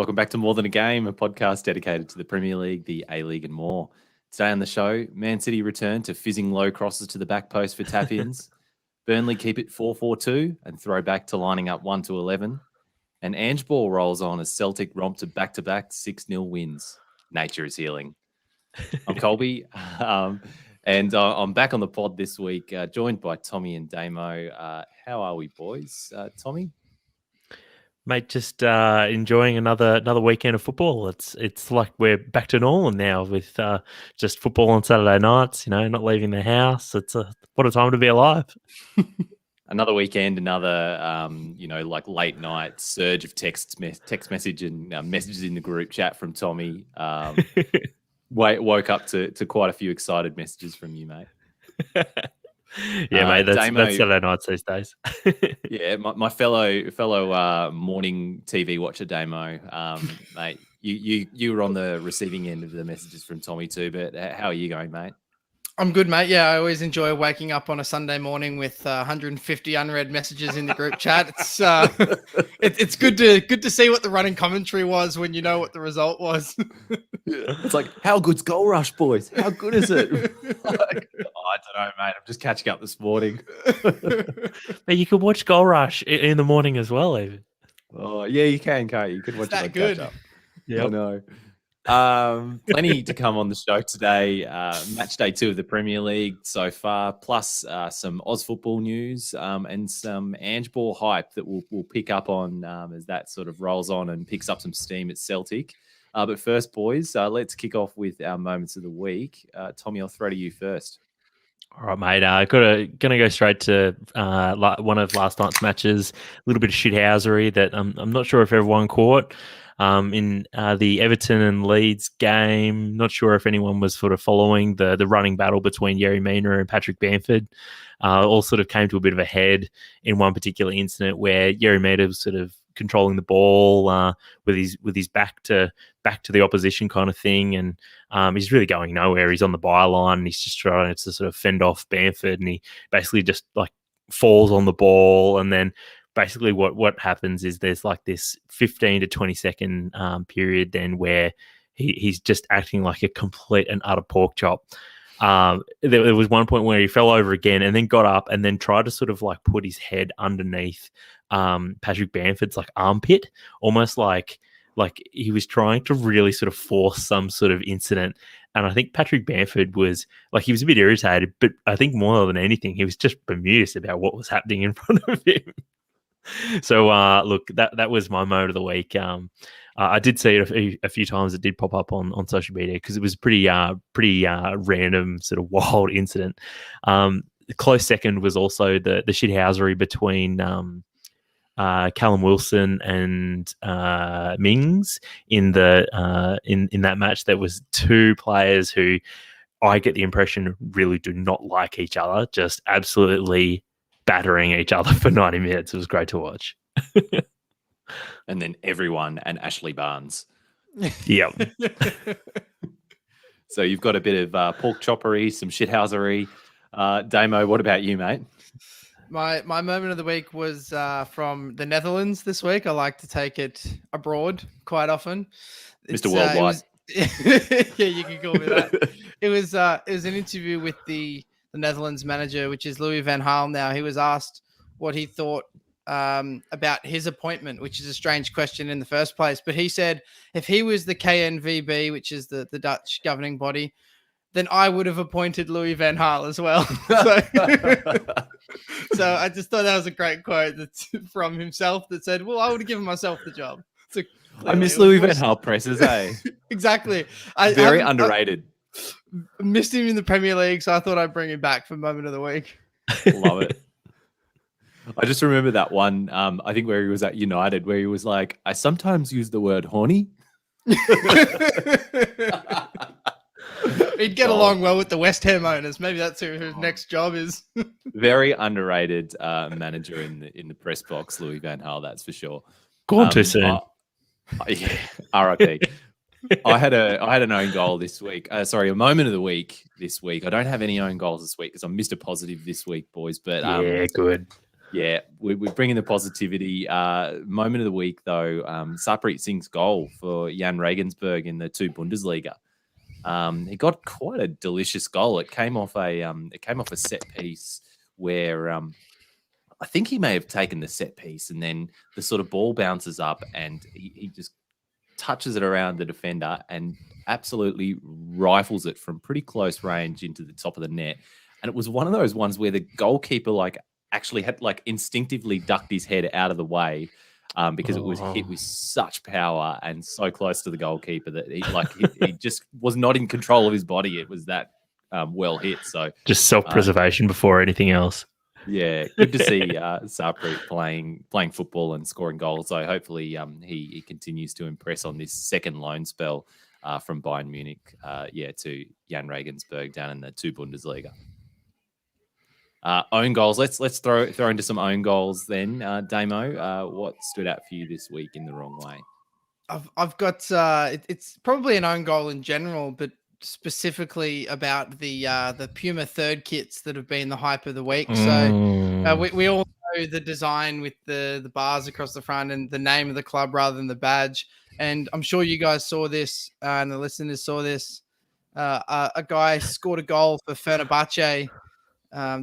Welcome back to More Than a Game, a podcast dedicated to the Premier League, the A-League and more. Today on the show, Man City return to fizzing low crosses to the back post for tap-ins. Burnley keep it 4-4-2 and throw back to lining up 1-11. And AngeBall rolls on as Celtic romp to back-to-back 6-0 wins. Nature is healing. I'm Colby, and I'm back on the pod this week, joined by Tommie and Damo. How are we, boys? Tommie? Mate, just enjoying another weekend of football. It's like we're back to normal now with just football on Saturday nights. Not leaving the house. What a time to be alive. Another weekend, another like late night surge of text message and messages in the group chat from Tommie. Woke up to quite a few excited messages from you, mate. Yeah, mate, that's Saturday nights these days. Yeah, my fellow morning TV watcher, Damo, mate, you were on the receiving end of the messages from Tommie too, but how are you going, mate? I'm good, mate. Yeah, I always enjoy waking up on a Sunday morning with 150 unread messages in the group chat. It's good to see what the running commentary was when you know what the result was. It's like, how good's Goal Rush, boys? How good is it? I don't know, mate. I'm just catching up this morning. But you could watch Goal Rush in the morning as well, even. Oh yeah, you can, can't you? You could watch that it good. Catch up. Yeah, I know. Plenty to come on the show today. Match day 2 of the Premier League so far, plus some Oz football news and some AngeBall hype that we'll pick up on as that sort of rolls on and picks up some steam at Celtic. But first, boys, let's kick off with our moments of the week. Tommie, I'll throw to you first. All right, mate. Gonna go straight to one of last night's matches. A little bit of shithousery that I'm not sure if everyone caught. In the Everton and Leeds game, not sure if anyone was sort of following the running battle between Yerry Mina and Patrick Bamford. All sort of came to a bit of a head in one particular incident where Yerry Mina was sort of controlling the ball with his back to the opposition kind of thing, and he's really going nowhere. He's on the byline and he's just trying to sort of fend off Bamford, and he basically just like falls on the ball, and then basically what happens is there's like this 15 to 20 second period then where he's just acting like a complete and utter pork chop. There was one point where he fell over again and then got up and then tried to sort of like put his head underneath Patrick Bamford's like armpit, almost like he was trying to really sort of force some sort of incident. And I think Patrick Bamford was like, he was a bit irritated, but I think more than anything, he was just bemused about what was happening in front of him. So look, that was my moment of the week. I did see it a few times. It did pop up on social media because it was pretty random sort of wild incident. The close second was also the shithousery between Callum Wilson and Mings in that match. There was two players who I get the impression really do not like each other, just absolutely battering each other for 90 minutes. It was great to watch. And then everyone and Ashley Barnes. Yep. So you've got a bit of pork choppery, some shithousery. Damo, what about you, mate? My moment of the week was from the Netherlands this week. I like to take it abroad quite often. Mr. Worldwide. Yeah, you can call me that. It was an interview with the Netherlands manager, which is Louis van Gaal now. He was asked what he thought about his appointment, which is a strange question in the first place. But he said if he was the KNVB, which is the Dutch governing body, then I would have appointed Louis van Gaal as well. So I just thought that was a great quote that's from himself that said, well, I would have given myself the job. So I miss Louis van Gaal presses, eh? Exactly. Very underrated. Missed him in the Premier League, so I thought I'd bring him back for moment of the week. Love it. I just remember that one, I think where he was at United, where he was like, I sometimes use the word horny. He'd get along well with the West Ham owners. Maybe that's who his next job is. Very underrated manager in the press box, Louis van Gaal, that's for sure. Gone too soon. Yeah, RIP. I had an own goal this week. A moment of the week this week. I don't have any own goals this week because I'm Mr. Positive this week, boys. But yeah, good. Yeah, we're bringing the positivity. Moment of the week, though, Sarpreet Singh's goal for Jan Regensburg in the 2 Bundesliga. He got quite a delicious goal. It came off a set piece where I think he may have taken the set piece, and then the sort of ball bounces up, and he just touches it around the defender and absolutely rifles it from pretty close range into the top of the net. And it was one of those ones where the goalkeeper actually had instinctively ducked his head out of the way because it was hit with such power and so close to the goalkeeper that he just was not in control of his body. It was that well hit. So just self-preservation before anything else. Yeah, good to see Sarpreet playing football and scoring goals. So hopefully he continues to impress on this second loan spell from Bayern Munich to Jan Regensburg down in the 2 Bundesliga. Own goals. Let's throw into some own goals then. Damo, what stood out for you this week in the wrong way? I've got it's probably an own goal in general, but specifically about the Puma third kits that have been the hype of the week. So we all know the design with the bars across the front and the name of the club rather than the badge. And I'm sure you guys saw this and the listeners saw this. A guy scored a goal for Fenerbahce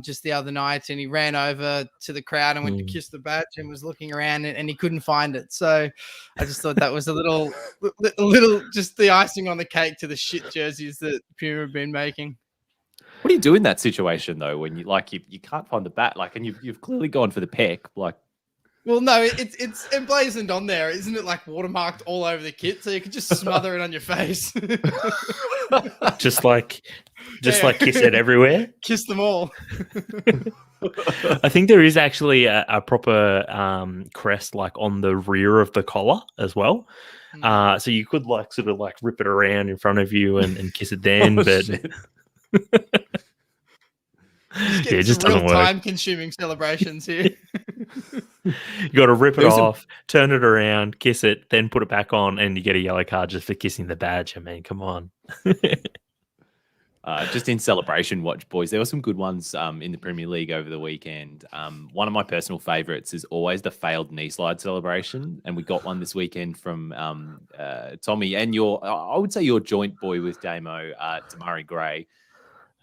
just the other night, and he ran over to the crowd and went to kiss the badge and was looking around and he couldn't find it. So I just thought that was a little just the icing on the cake to the shit jerseys that Puma have been making. What do you do in that situation though, when you can't find the bat, and you've clearly gone for the peck, Well, no, it's emblazoned on there, isn't it? Watermarked all over the kit, so you could just smother it on your face. just like kiss it everywhere. Kiss them all. I think there is actually a proper crest on the rear of the collar as well. So you could rip it around in front of you and kiss it then, but it just doesn't work. Time-consuming celebrations here. You got to rip it off, turn it around, kiss it, then put it back on, and you get a yellow card just for kissing the badge. I mean, come on. Just in celebration watch, boys, there were some good ones in the Premier League over the weekend. One of my personal favourites is always the failed knee slide celebration, and we got one this weekend from Tommie and I would say your joint boy with Damo, Damari Gray.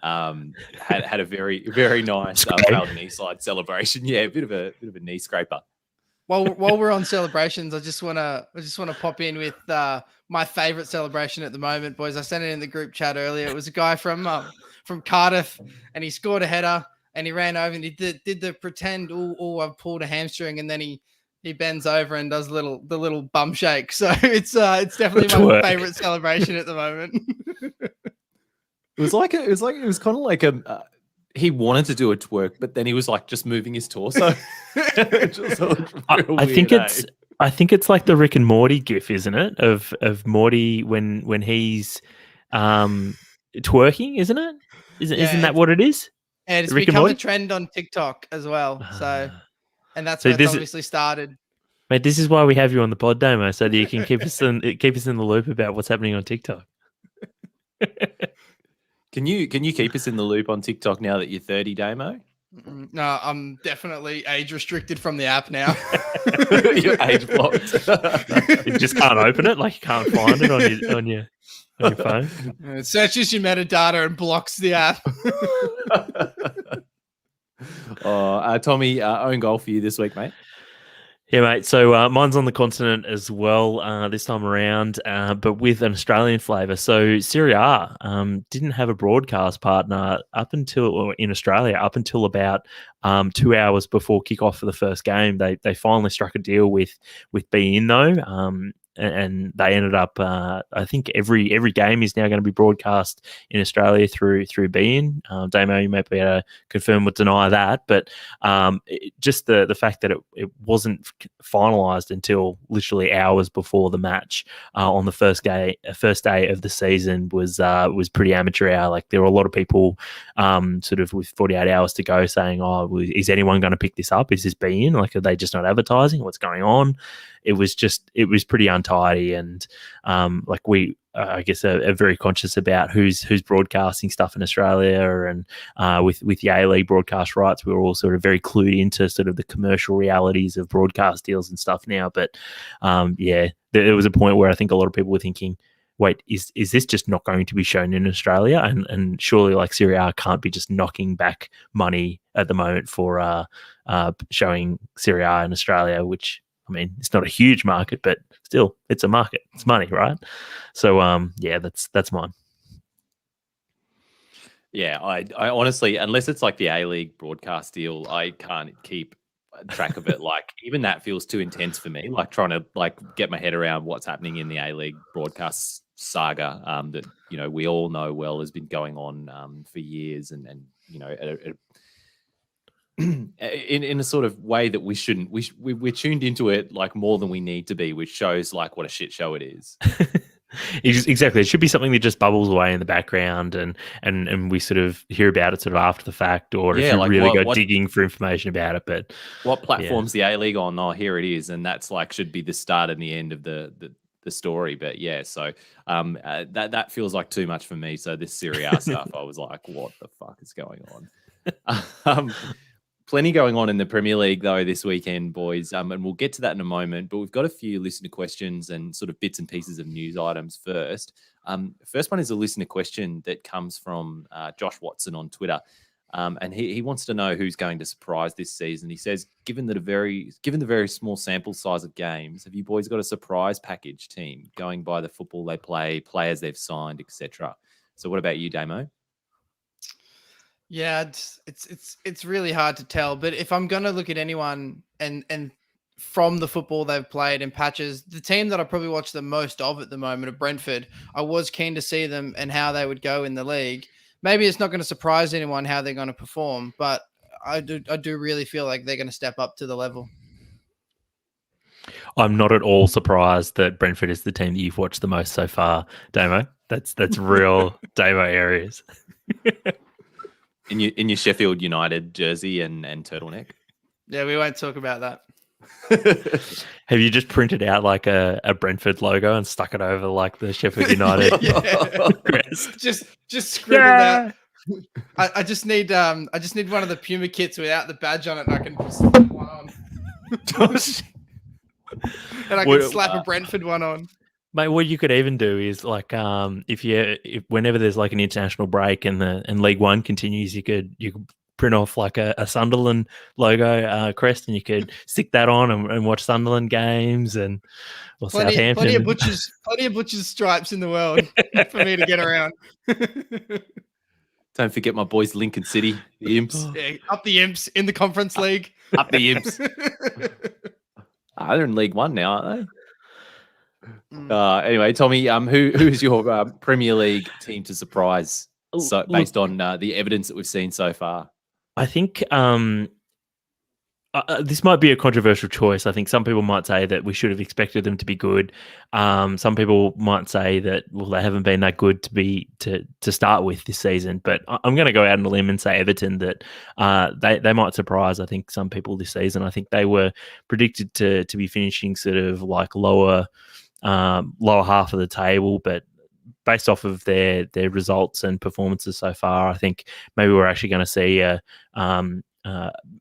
Had a very, very nice failed knee slide celebration. Yeah, a bit of a knee scraper. While we're on celebrations, I just wanna pop in with my favourite celebration at the moment, boys. I sent it in the group chat earlier. It was a guy from Cardiff, and he scored a header, and he ran over and he did the pretend, I've pulled a hamstring, and then he bends over and does the little bum shake. So it's definitely my favourite celebration at the moment. It was kind of like he wanted to do a twerk, but then he was just moving his torso. I think it's like the Rick and Morty gif, isn't it? Of Morty when he's twerking, isn't it? Isn't that what it is? And it's become a trend on TikTok as well. So, and that's where it's obviously started. Mate, this is why we have you on the pod, Damo, so that you can keep us in the loop about what's happening on TikTok. Can you keep us in the loop on TikTok now that you're 30, Damo? No, I'm definitely age restricted from the app now. You're age blocked. You just can't open it, you can't find it on your phone. It searches your metadata and blocks the app. Tommie, own goal for you this week, mate. Yeah, mate. So mine's on the continent as well this time around, but with an Australian flavour. So Serie A didn't have a broadcast partner in Australia up until about 2 hours before kickoff for the first game. They finally struck a deal with beIN though. And they ended up, I think every game is now going to be broadcast in Australia through beIN. Damo, you may be able to confirm or deny that, but just the fact that it wasn't finalised until literally hours before the match on the first day of the season was pretty amateur hour. There were a lot of people sort of with 48 hours to go saying, "Oh, is anyone going to pick this up? Is this beIN? Are they just not advertising? What's going on?" It was pretty untapped untidy, and like we. I guess are very conscious about who's broadcasting stuff in Australia, and with the A-League broadcast rights, we're all sort of very clued into sort of the commercial realities of broadcast deals and stuff now. But there was a point where I think a lot of people were thinking, wait, is this just not going to be shown in Australia? And surely like Serie A can't be just knocking back money at the moment for showing Serie A in Australia, which, I mean, it's not a huge market, but still, it's a market. It's money, right? So, that's mine. Yeah, I honestly, unless it's like the A-League broadcast deal, I can't keep track of it. Like, even that feels too intense for me. Like trying to like get my head around what's happening in the A-League broadcast saga that we all know well has been going on for years, and in a sort of way that we shouldn't. We're tuned into it like more than we need to be, which shows like what a shit show it is. Exactly. It should be something that just bubbles away in the background, and we sort of hear about it sort of after the fact, or if you like really go digging for information about it. But what platform's the A-League on? Oh, here it is, and that's like should be the start and the end of the story. But yeah, so that feels like too much for me. So this Serie A stuff, I was like, what the fuck is going on? Plenty going on in the Premier League, though, this weekend, boys. And we'll get to that in a moment. But we've got a few listener questions and sort of bits and pieces of news items first. First one is a listener question that comes from Josh Watson on Twitter. And he wants to know who's going to surprise this season. He says, given the very small sample size of games, have you boys got a surprise package team going by the football they play, players they've signed, etc.? So what about you, Damo? Yeah, it's really hard to tell. But if I'm gonna look at anyone and from the football they've played in patches, the team that I probably watch the most of at the moment are Brentford. I was keen to see them and how they would go in the league. Maybe it's not going to surprise anyone how they're going to perform, but I do really feel like they're going to step up to the level. I'm not at all surprised that Brentford is the team that you've watched the most so far, Damo. That's real Damo areas. In your Sheffield United jersey and turtleneck. Yeah, we won't talk about that. Have you just printed out like a Brentford logo and stuck it over like the Sheffield United crest? Just scribbled out. I just need one of the Puma kits without the badge on it, and I can just slap one on. And I can slap a Brentford one on. Mate, what you could even do is like if whenever there's like an international break and League One continues, you could print off like a Sunderland logo crest, and you could stick that on and watch Sunderland games and Southampton. Plenty of butchers stripes in the world for me to get around. Don't forget my boys, Lincoln City, the Imps. Yeah, up the Imps in the Conference League. Up the Imps. They're in League One now, aren't they? Anyway, Tommy, who's your Premier League team to surprise? So based on the evidence that we've seen so far, I think this might be a controversial choice. I think some people might say that we should have expected them to be good. Some people might say that they haven't been that good to start with this season. But I'm going to go out on a limb and say Everton, that they might surprise. I think some people this season. I think they were predicted to be finishing sort of like lower half of the table, but based off of their results and performances so far, I think maybe we're actually going to see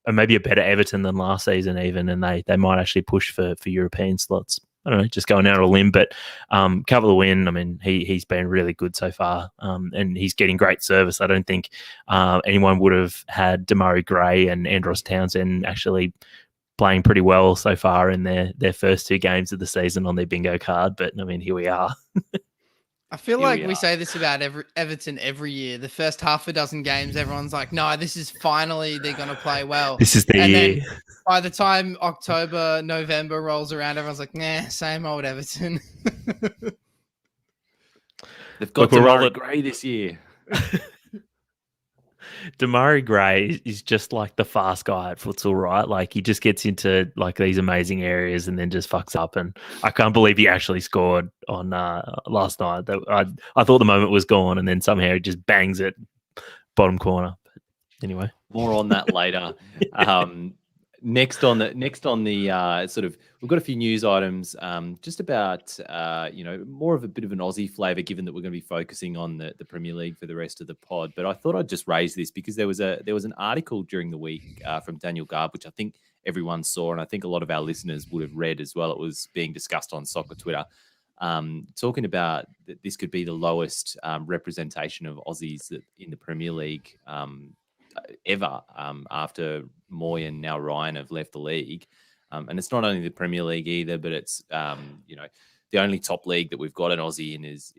maybe a better Everton than last season even, and they might actually push for European slots. I don't know, just going out on a limb, but cover the win. I mean, he's been really good so far, and he's getting great service. I don't think anyone would have had Demarai Gray and Andros Townsend actually playing pretty well so far in their first two games of the season on their bingo card. But I mean, here we are. I feel like we say this about Everton every year. The first half a dozen games, everyone's like, no, this is finally they're going to play well. This is the year. Then by the time October, November rolls around, everyone's like, nah, same old Everton. They've got Demarai Gray this year. Demarai Gray is just like the fast guy at futsal, right? Like he just gets into like these amazing areas and then just fucks up. And I can't believe he actually scored on last night. I thought the moment was gone, and then somehow he just bangs it bottom corner. But anyway, more on that later. Next on the sort of, we've got a few news items just about more of a bit of an Aussie flavour, given that we're going to be focusing on the Premier League for the rest of the pod. But I thought I'd just raise this because there was an article during the week from Daniel Garb, which I think everyone saw, and I think a lot of our listeners would have read as well. It was being discussed on Soccer Twitter, talking about that this could be the lowest representation of Aussies in the Premier League ever, after Moy and now Ryan have left the league. And it's not only the Premier League either, but it's the only top league that we've got an Aussie in is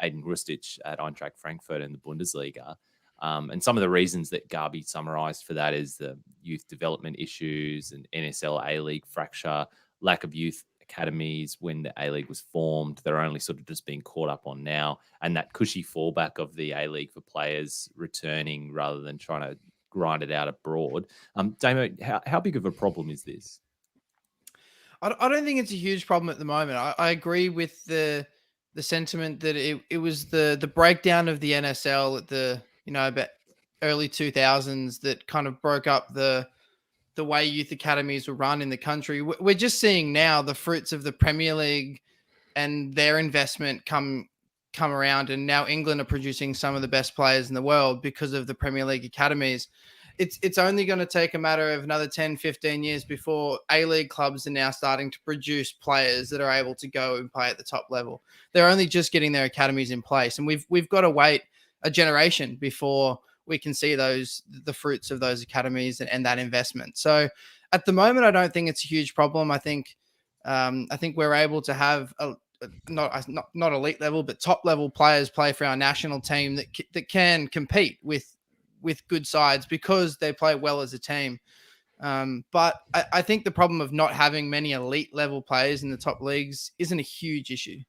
Aiden Grustich at Eintracht Frankfurt in the Bundesliga. And some of the reasons that Garby summarised for that is the youth development issues and NSL A-League fracture, lack of youth academies when the A-League was formed. They're only sort of just being caught up on now, and that cushy fallback of the A-League for players returning rather than trying to grind it out abroad. Damo, how big of a problem is this? I don't think it's a huge problem at the moment. I agree with the sentiment that it was the breakdown of the NSL at the about early 2000s that kind of broke up the way youth academies were run in the country. We're just seeing now the fruits of the Premier League and their investment come around, and now England are producing some of the best players in the world because of the Premier League academies. It's only going to take a matter of another 10, 15 years before A-League clubs are now starting to produce players that are able to go and play at the top level. They're only just getting their academies in place, and we've got to wait a generation before we can see the fruits of those academies and that investment. So at the moment, I don't think it's a huge problem. I think we're able to have not elite level, but top level players play for our national team that can compete with good sides because they play well as a team. But I think the problem of not having many elite level players in the top leagues isn't a huge issue.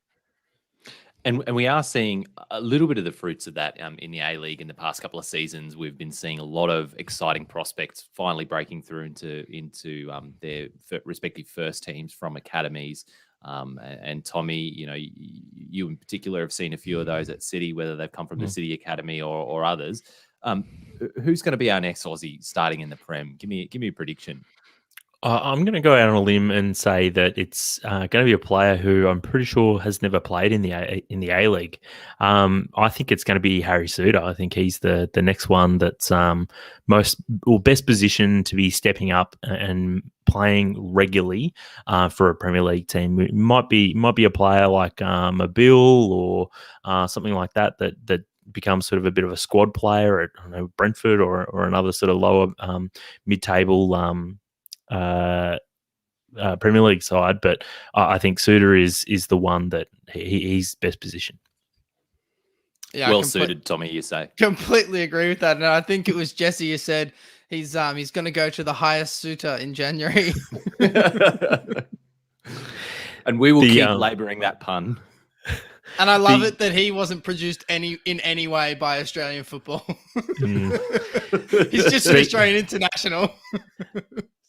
And we are seeing a little bit of the fruits of that in the A-League in the past couple of seasons. We've been seeing a lot of exciting prospects finally breaking through into their respective first teams from academies. And Tommie, you in particular have seen a few of those at City, whether they've come from the City Academy or others. Who's going to be our next Aussie starting in the Prem? Give me a prediction. I'm going to go out on a limb and say that it's going to be a player who I'm pretty sure has never played in the A-League. I think it's going to be Harry Suter. I think he's the next one that's best positioned to be stepping up and playing regularly for a Premier League team. It might be a player like a Bill or something like that becomes sort of a bit of a squad player at Brentford or another sort of lower mid-table Premier League side, but I think Suter is the one that he's best positioned. Yeah, well suited, Tommie, you say. Completely agree with that. And I think it was Jesse who said he's going to go to the highest suitor in January. And we will keep labouring that pun. And I love it that he wasn't produced in any way by Australian football. He's just an Australian international.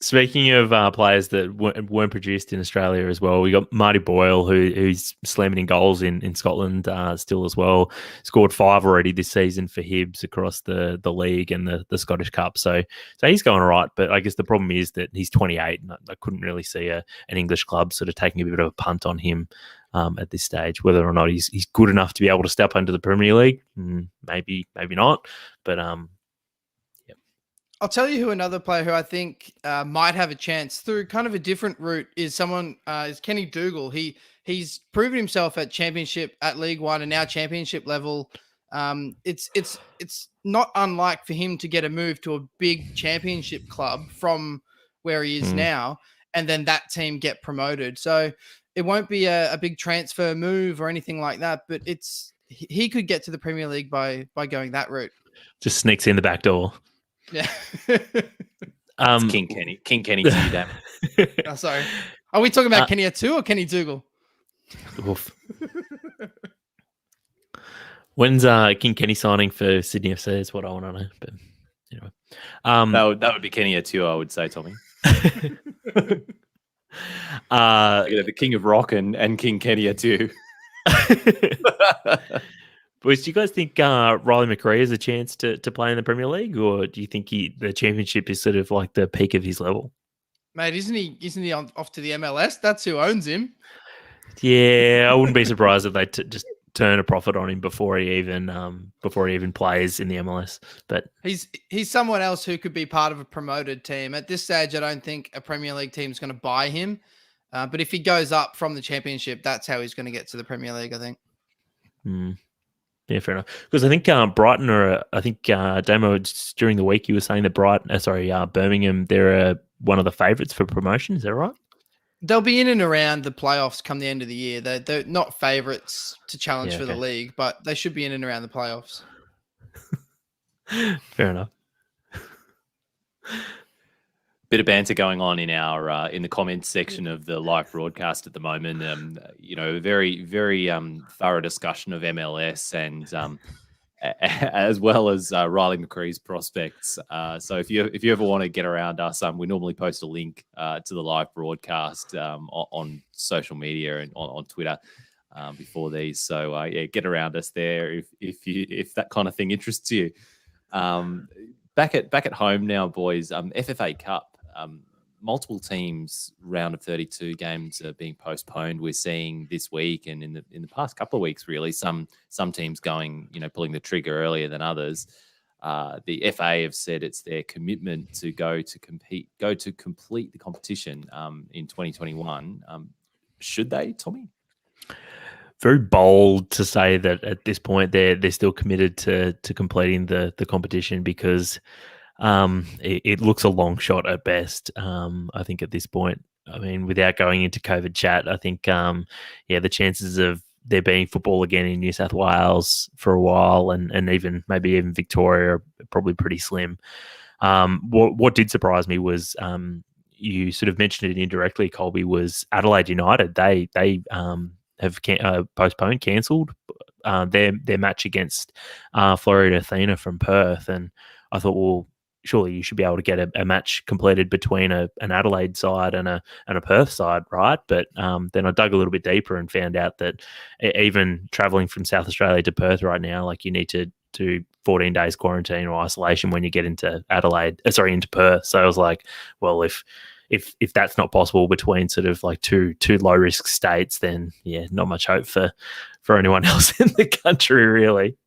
Speaking of players that weren't produced in Australia as well, we got Marty Boyle, who's slamming in goals in Scotland still as well. Scored 5 already this season for Hibs across the league and the Scottish Cup. So he's going all right. But I guess the problem is that he's 28, and I couldn't really see an English club sort of taking a bit of a punt on him at this stage. Whether or not he's good enough to be able to step into the Premier League, maybe not. But I'll tell you who another player who I think might have a chance through kind of a different route is Kenny Dougal. He's proven himself at Championship, at League One, and now Championship level. It's not unlike for him to get a move to a big Championship club from where he is now, and then that team get promoted. So it won't be a big transfer move or anything like that, but he could get to the Premier League by going that route. Just sneaks in the back door. Yeah. It's King Kenny to you, damn. Oh, sorry. Are we talking about Kenny Atu or Kenny Dougal? Oof. When's King Kenny signing for Sydney FC is what I want to know. But anyway. That would be Kenny Atu, I would say, Tommie. The King of Rock and King Kenny Atu. Boys, do you guys think Riley McRae has a chance to play in the Premier League, or do you think the Championship is sort of like the peak of his level? Mate, isn't he off to the MLS? That's who owns him. Yeah, I wouldn't be surprised if they just turn a profit on him before he even plays in the MLS. But he's someone else who could be part of a promoted team. At this stage, I don't think a Premier League team is going to buy him. But if he goes up from the Championship, that's how he's going to get to the Premier League, I think. Yeah, fair enough. Because I think Brighton Damo, during the week, you were saying that Birmingham, they're one of the favourites for promotion. Is that right? They'll be in and around the playoffs come the end of the year. They're not favourites to challenge for the league, but they should be in and around the playoffs. Fair enough. Bit of banter going on in our in the comments section of the live broadcast at the moment. Very, very thorough discussion of MLS and as well as Riley McRae's prospects. So if you ever want to get around us, we normally post a link to the live broadcast on social media and on Twitter before these. So get around us there if that kind of thing interests you. Back at home now, boys. FFA Cup. Multiple teams round of 32 games are being postponed. We're seeing this week and in the past couple of weeks, really, some teams going, pulling the trigger earlier than others. The FA have said it's their commitment to go to complete the competition in 2021. Should they, Tommie? Very bold to say that at this point they're still committed to completing the competition, because it looks a long shot at best. I think at this point, I mean, without going into COVID chat, I think, the chances of there being football again in New South Wales for a while and maybe even Victoria are probably pretty slim. What did surprise me was, you sort of mentioned it indirectly, Colby, was Adelaide United. They have cancelled their match against Florida Athena from Perth, and I thought, well, surely you should be able to get a match completed between an Adelaide side and a Perth side, right? But then I dug a little bit deeper and found out that even travelling from South Australia to Perth right now, like, you need to do 14 days quarantine or isolation when you get into into Perth. So I was like, well, if that's not possible between sort of like two low risk states, then not much hope for anyone else in the country, really.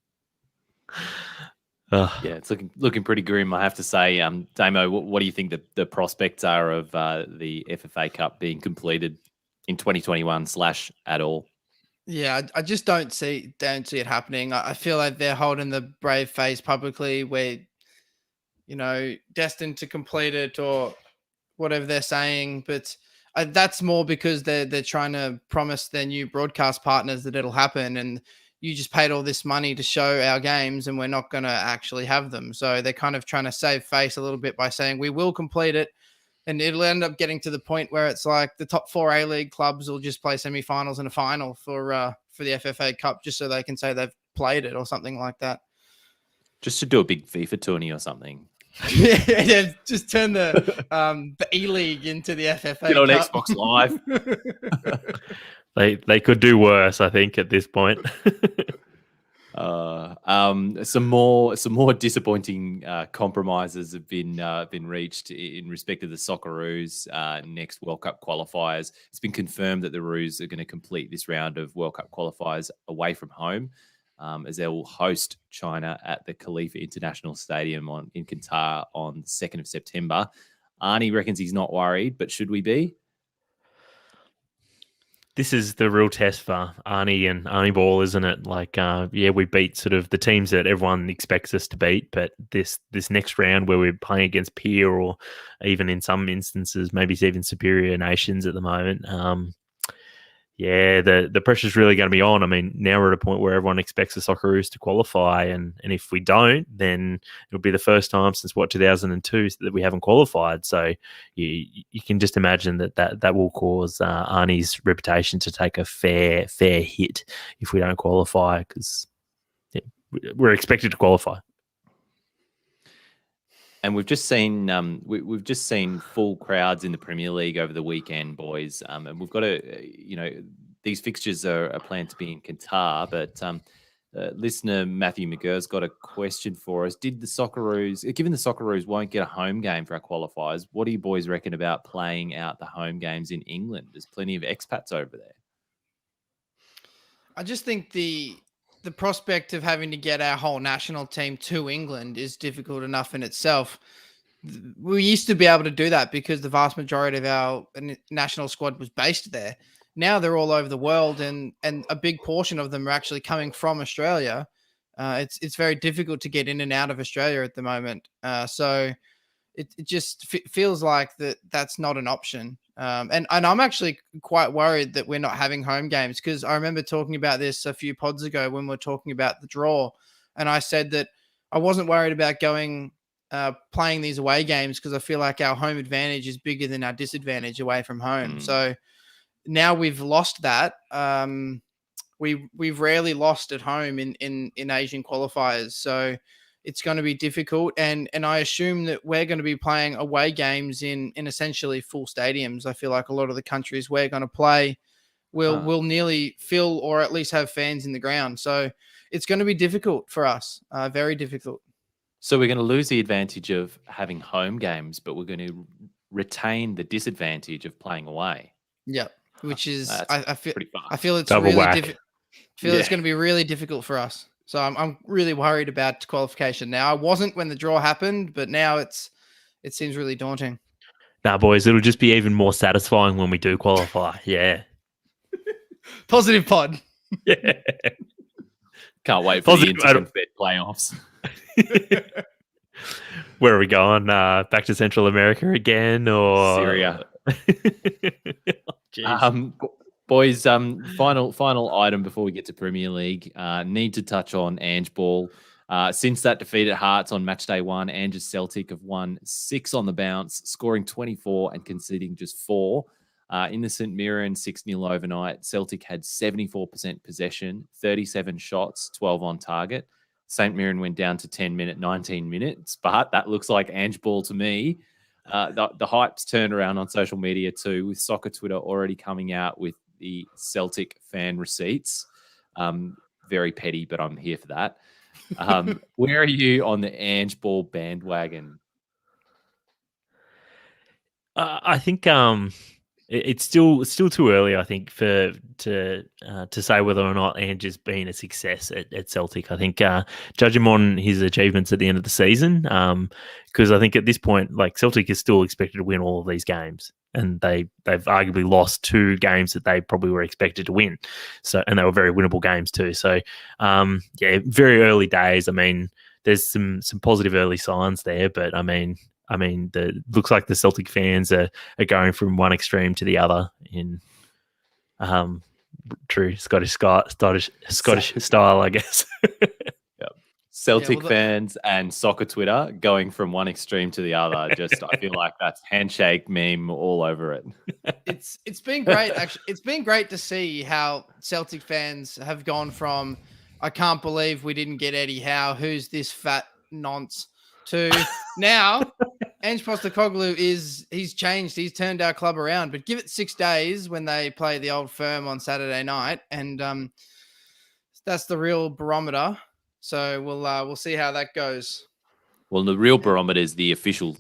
It's looking pretty grim, I have to say. Damo, what do you think the prospects are of the FFA Cup being completed in 2021 / at all? Yeah, I just don't see it happening. I feel like they're holding the brave face publicly. We're, destined to complete it or whatever they're saying, but that's more because they're trying to promise their new broadcast partners that it'll happen, and you just paid all this money to show our games and we're not going to actually have them. So they're kind of trying to save face a little bit by saying we will complete it, and it'll end up getting to the point where it's like the top 4 A-League clubs will just play semi-finals and a final for the FFA Cup just so they can say they've played it or something like that. Just to do a big FIFA tourney or something. yeah, just turn the E-League into the FFA Get on Cup. Xbox Live. They could do worse, I think, at this point. Some more disappointing compromises have been reached in respect of the Socceroos next World Cup qualifiers. It's been confirmed that the Roos are going to complete this round of World Cup qualifiers away from home, as they will host China at the Khalifa International Stadium in Qatar on 2nd of September. Arnie reckons he's not worried, but should we be? This is the real test for Arnie and AngeBall, isn't it? Like, we beat sort of the teams that everyone expects us to beat, but this next round where we're playing against peer or even in some instances, maybe it's even superior nations at the moment, the pressure's really going to be on. I mean, now we're at a point where everyone expects the Socceroos to qualify, and if we don't, then it'll be the first time since 2002 that we haven't qualified. So you can just imagine that will cause Arnie's reputation to take a fair hit if we don't qualify, because we're expected to qualify. And we've just seen we've just seen full crowds in the Premier League over the weekend, boys. And we've got these fixtures are planned to be in Qatar, but Listener Matthew McGurr's got a question for us. Given the Socceroos won't get a home game for our qualifiers, what do you boys reckon about playing out the home games in England? There's plenty of expats over there. I just think the prospect of having to get our whole national team to England is difficult enough in itself. We used to be able to do that because the vast majority of our national squad was based there. Now they're all over the world, and a big portion of them are actually coming from Australia. It's very difficult to get in and out of Australia at the moment. So it just feels like that's not an option. And I'm actually quite worried that we're not having home games, because I remember talking about this a few pods ago when we were talking about the draw, and I said that I wasn't worried about playing these away games because I feel like our home advantage is bigger than our disadvantage away from home. So now we've lost that. We've rarely lost at home in Asian qualifiers, so it's going to be difficult. And I assume that we're going to be playing away games in essentially full stadiums. I feel like a lot of the countries we're going to play will nearly fill or at least have fans in the ground. So it's going to be difficult for us, very difficult. So we're going to lose the advantage of having home games, but we're going to retain the disadvantage of playing away. Yeah, which is I feel it's Double really whack. difficult. It's going to be really difficult for us. So I'm really worried about qualification now. I wasn't when the draw happened, but now it seems really daunting. Nah, boys, it'll just be even more satisfying when we do qualify. Yeah. Positive pod. Yeah. Can't wait for the Inter-Confed playoffs. Where are we going? Back to Central America again, or Syria? Oh, boys, final item before we get to Premier League. Need to touch on AngeBall. Since that defeat at Hearts on match day 1, Ange's Celtic have won 6 on the bounce, scoring 24 and conceding just 4. In the St Mirren 6-0 overnight, Celtic had 74% possession, 37 shots, 12 on target. St Mirren went down to 19 minutes, but that looks like AngeBall to me. The hype's turned around on social media too, with Soccer Twitter already coming out with the Celtic fan receipts. Very petty, but I'm here for that. Where are you on the AngeBall bandwagon? I think it's still too early, I think, to say whether or not Ange has been a success at Celtic. I think judge him on his achievements at the end of the season, because I think at this point, like, Celtic is still expected to win all of these games, and they've arguably lost 2 games that they probably were expected to win. So, and they were very winnable games too. So, very early days. I mean, there's some positive early signs there, but I mean, looks like the Celtic fans are going from one extreme to the other in true Scottish style, I guess. Yep. Celtic fans and soccer Twitter going from one extreme to the other. Just, I feel like that's handshake meme all over it. It's been great, actually. It's been great to see how Celtic fans have gone from, I can't believe we didn't get Eddie Howe, who's this fat nonce, to now Ange Postecoglou he's changed. He's turned our club around. But give it 6 days when they play the Old Firm on Saturday night, and that's the real barometer. So we'll see how that goes. Well, the real barometer is the official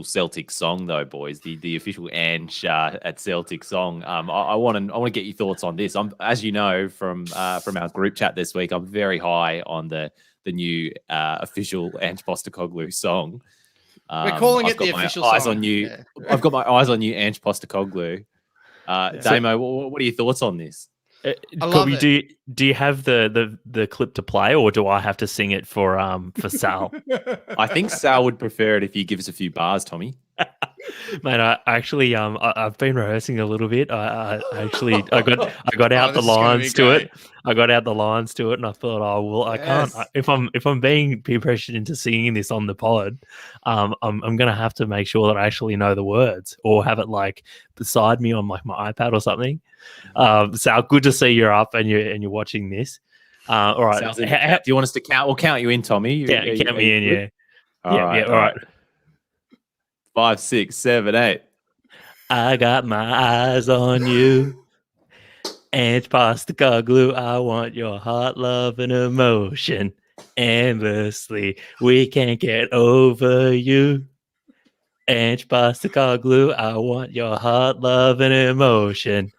Celtic song, though, boys. The official Ange at Celtic song. I want to get your thoughts on this. As you know from our group chat this week, I'm very high on the new official Ange Postecoglou song. We're calling it the official eyes song. On you. Yeah. I've got my eyes on you, Ange Postecoglou. Damo, what are your thoughts on this? Colby, do you have the clip to play, or do I have to sing it for Sal? I think Sal would prefer it if you give us a few bars, Tommy. Mate, I actually I've been rehearsing a little bit. I got out the lines to it. I got out the lines to it, and I thought, I can't. If I'm being peer pressured into singing this on the pod, I'm gonna have to make sure that I actually know the words, or have it like beside me on like my iPad or something. Sal, good to see you're up and you're watching this. All right, do you want us to count? We'll count you in, Tommy. Yeah, count me in. Yeah. All right. 5, 6, 7, 8. I got my eyes on you. And Postacoglu, I want your heart, love, and emotion endlessly. We can't get over you. And Postacoglu, I want your heart, love, and emotion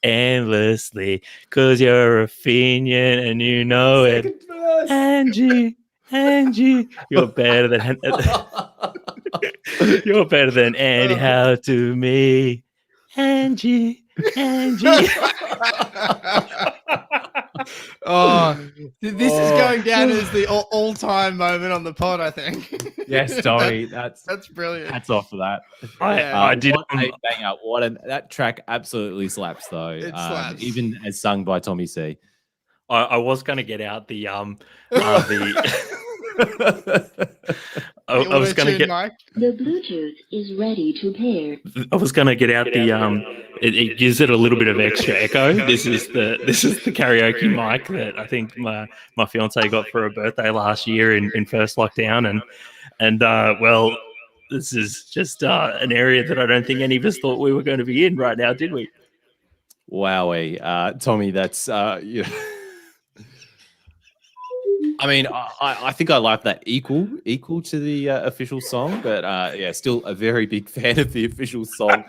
endlessly. Cause you're a Fenian and you know it. Second verse. Angie, you're better than you're better than Andy Howe to me. Angie. This is going down as the all-time moment on the pod, I think. Yes, Tommy, that's brilliant. hats off for that. I did. What a banger! That track absolutely slaps though. It slaps. Even as sung by Tommy C. I was going to get out the I was going to get the Bluetooth is ready to pair. I was going to get out the it gives it a little bit of extra echo. This is the karaoke mic that I think my fiance got for her birthday last year in first lockdown, and well, this is just an area that I don't think any of us thought we were going to be in right now, did we? Wowie, Tommy, that's you know. I mean, I think I like that equal to the official song, but yeah, still a very big fan of the official song.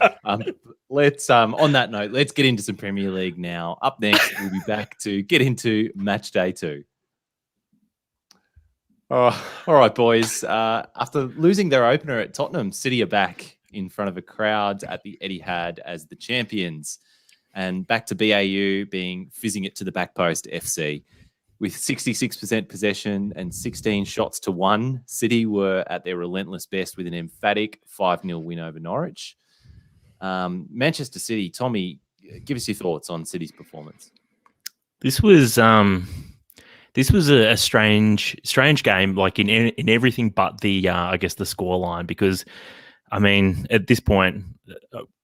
Let's on that note, let's get into some Premier League now. Up next, we'll be back to get into match day 2. Oh, all right, boys. After losing their opener at Tottenham, City are back in front of a crowd at the Etihad as the champions, and back to BAU being fizzing it to the back post FC. With 66% possession and 16 shots to 1, City were at their relentless best with an emphatic 5-0 win over Norwich. Manchester City, Tommy, give us your thoughts on City's performance. This was a strange game, like in everything but the I guess the scoreline, because I mean at this point,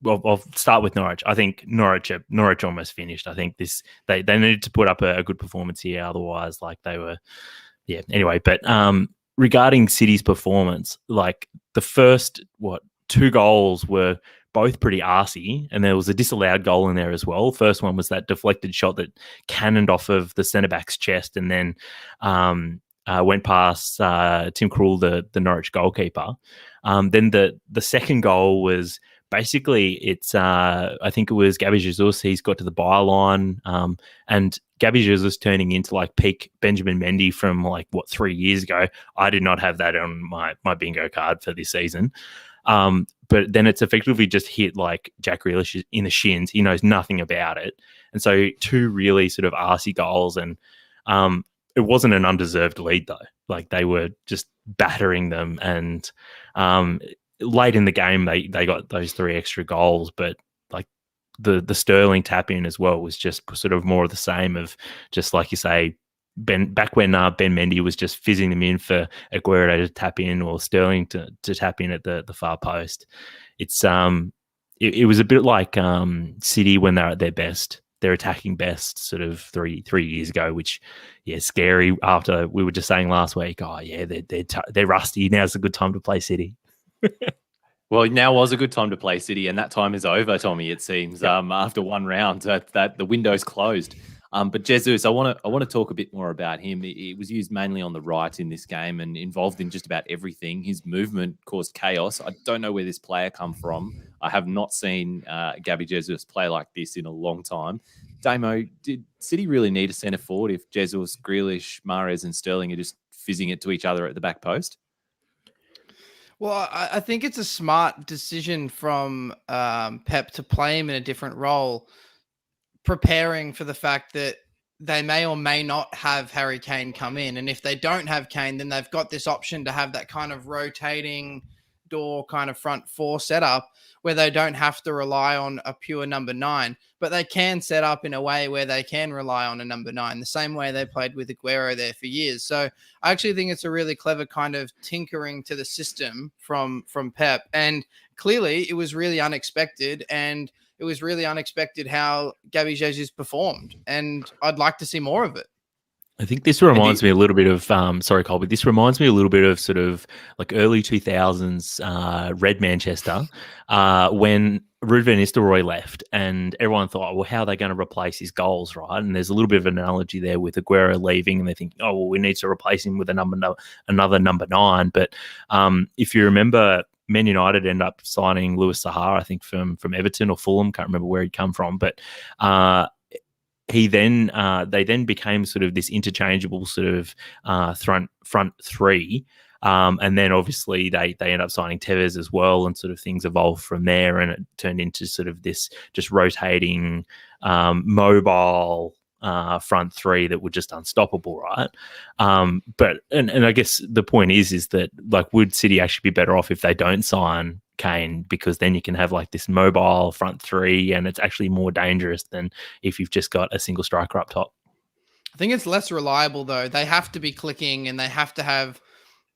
I'll start with Norwich. I think Norwich almost finished. I think they needed to put up a good performance here, otherwise, like they were, yeah. Anyway, but regarding City's performance, like the first 2 goals were both pretty arsey, and there was a disallowed goal in there as well. First one was that deflected shot that cannoned off of the centre back's chest, and then went past Tim Krul, the Norwich goalkeeper. Then the second goal was basically I think it was Gabby Jesus. He's got to the byline, and Gabby Jesus turning into like peak Benjamin Mendy from 3 years ago. I did not have that on my bingo card for this season. But then it's effectively just hit like Jack Grealish in the shins. He knows nothing about it. And so 2 really sort of arsey goals, and it wasn't an undeserved lead though. Like they were just battering them, and late in the game they got those 3 extra goals, but like the Sterling tap in as well was just sort of more of the same, of just like you say, back when Ben Mendy was just fizzing them in for Aguero to tap in, or Sterling to tap in at the far post. It's it was a bit like City when they're at their best, their attacking best, sort of three years ago, which scary. After we were just saying last week, they're rusty. Now's a good time to play City. Well, now was a good time to play City, and that time is over, Tommy. It seems after one round that the window's closed. But Jesus, I want to talk a bit more about him. He was used mainly on the right in this game and involved in just about everything. His movement caused chaos. I don't know where this player come from. I have not seen Gabby Jesus play like this in a long time. Damo, did City really need a centre forward if Jesus, Grealish, Mahrez and Sterling are just fizzing it to each other at the back post? Well, I think it's a smart decision from Pep to play him in a different role, preparing for the fact that they may or may not have Harry Kane come in. And if they don't have Kane, then they've got this option to have that kind of rotating door kind of front 4 setup where they don't have to rely on a pure number 9, but they can set up in a way where they can rely on a number 9, the same way they played with Aguero there for years. So I actually think it's a really clever kind of tinkering to the system from Pep. And clearly it was really unexpected, and it was really unexpected how Gabby Jesus performed, and I'd like to see more of it. I think this reminds me a little bit of, sorry, Colby, this reminds me a little bit of sort of like early 2000s Red Manchester when Ruud van Nistelrooy left and everyone thought, well, how are they going to replace his goals, right? And there's a little bit of an analogy there with Aguero leaving and they think, oh, well, we need to replace him with another number 9. But if you remember, Man United end up signing Louis Saha, I think, from Everton or Fulham, can't remember where he'd come from, but they then became sort of this interchangeable sort of front three. And then obviously they end up signing Tevez as well, and sort of things evolved from there, and it turned into sort of this just rotating mobile front three that were just unstoppable, right? But I guess the point is that like would City actually be better off if they don't sign Kane, because then you can have like this mobile front three and it's actually more dangerous than if you've just got a single striker up top. I think it's less reliable though. They have to be clicking and they have to have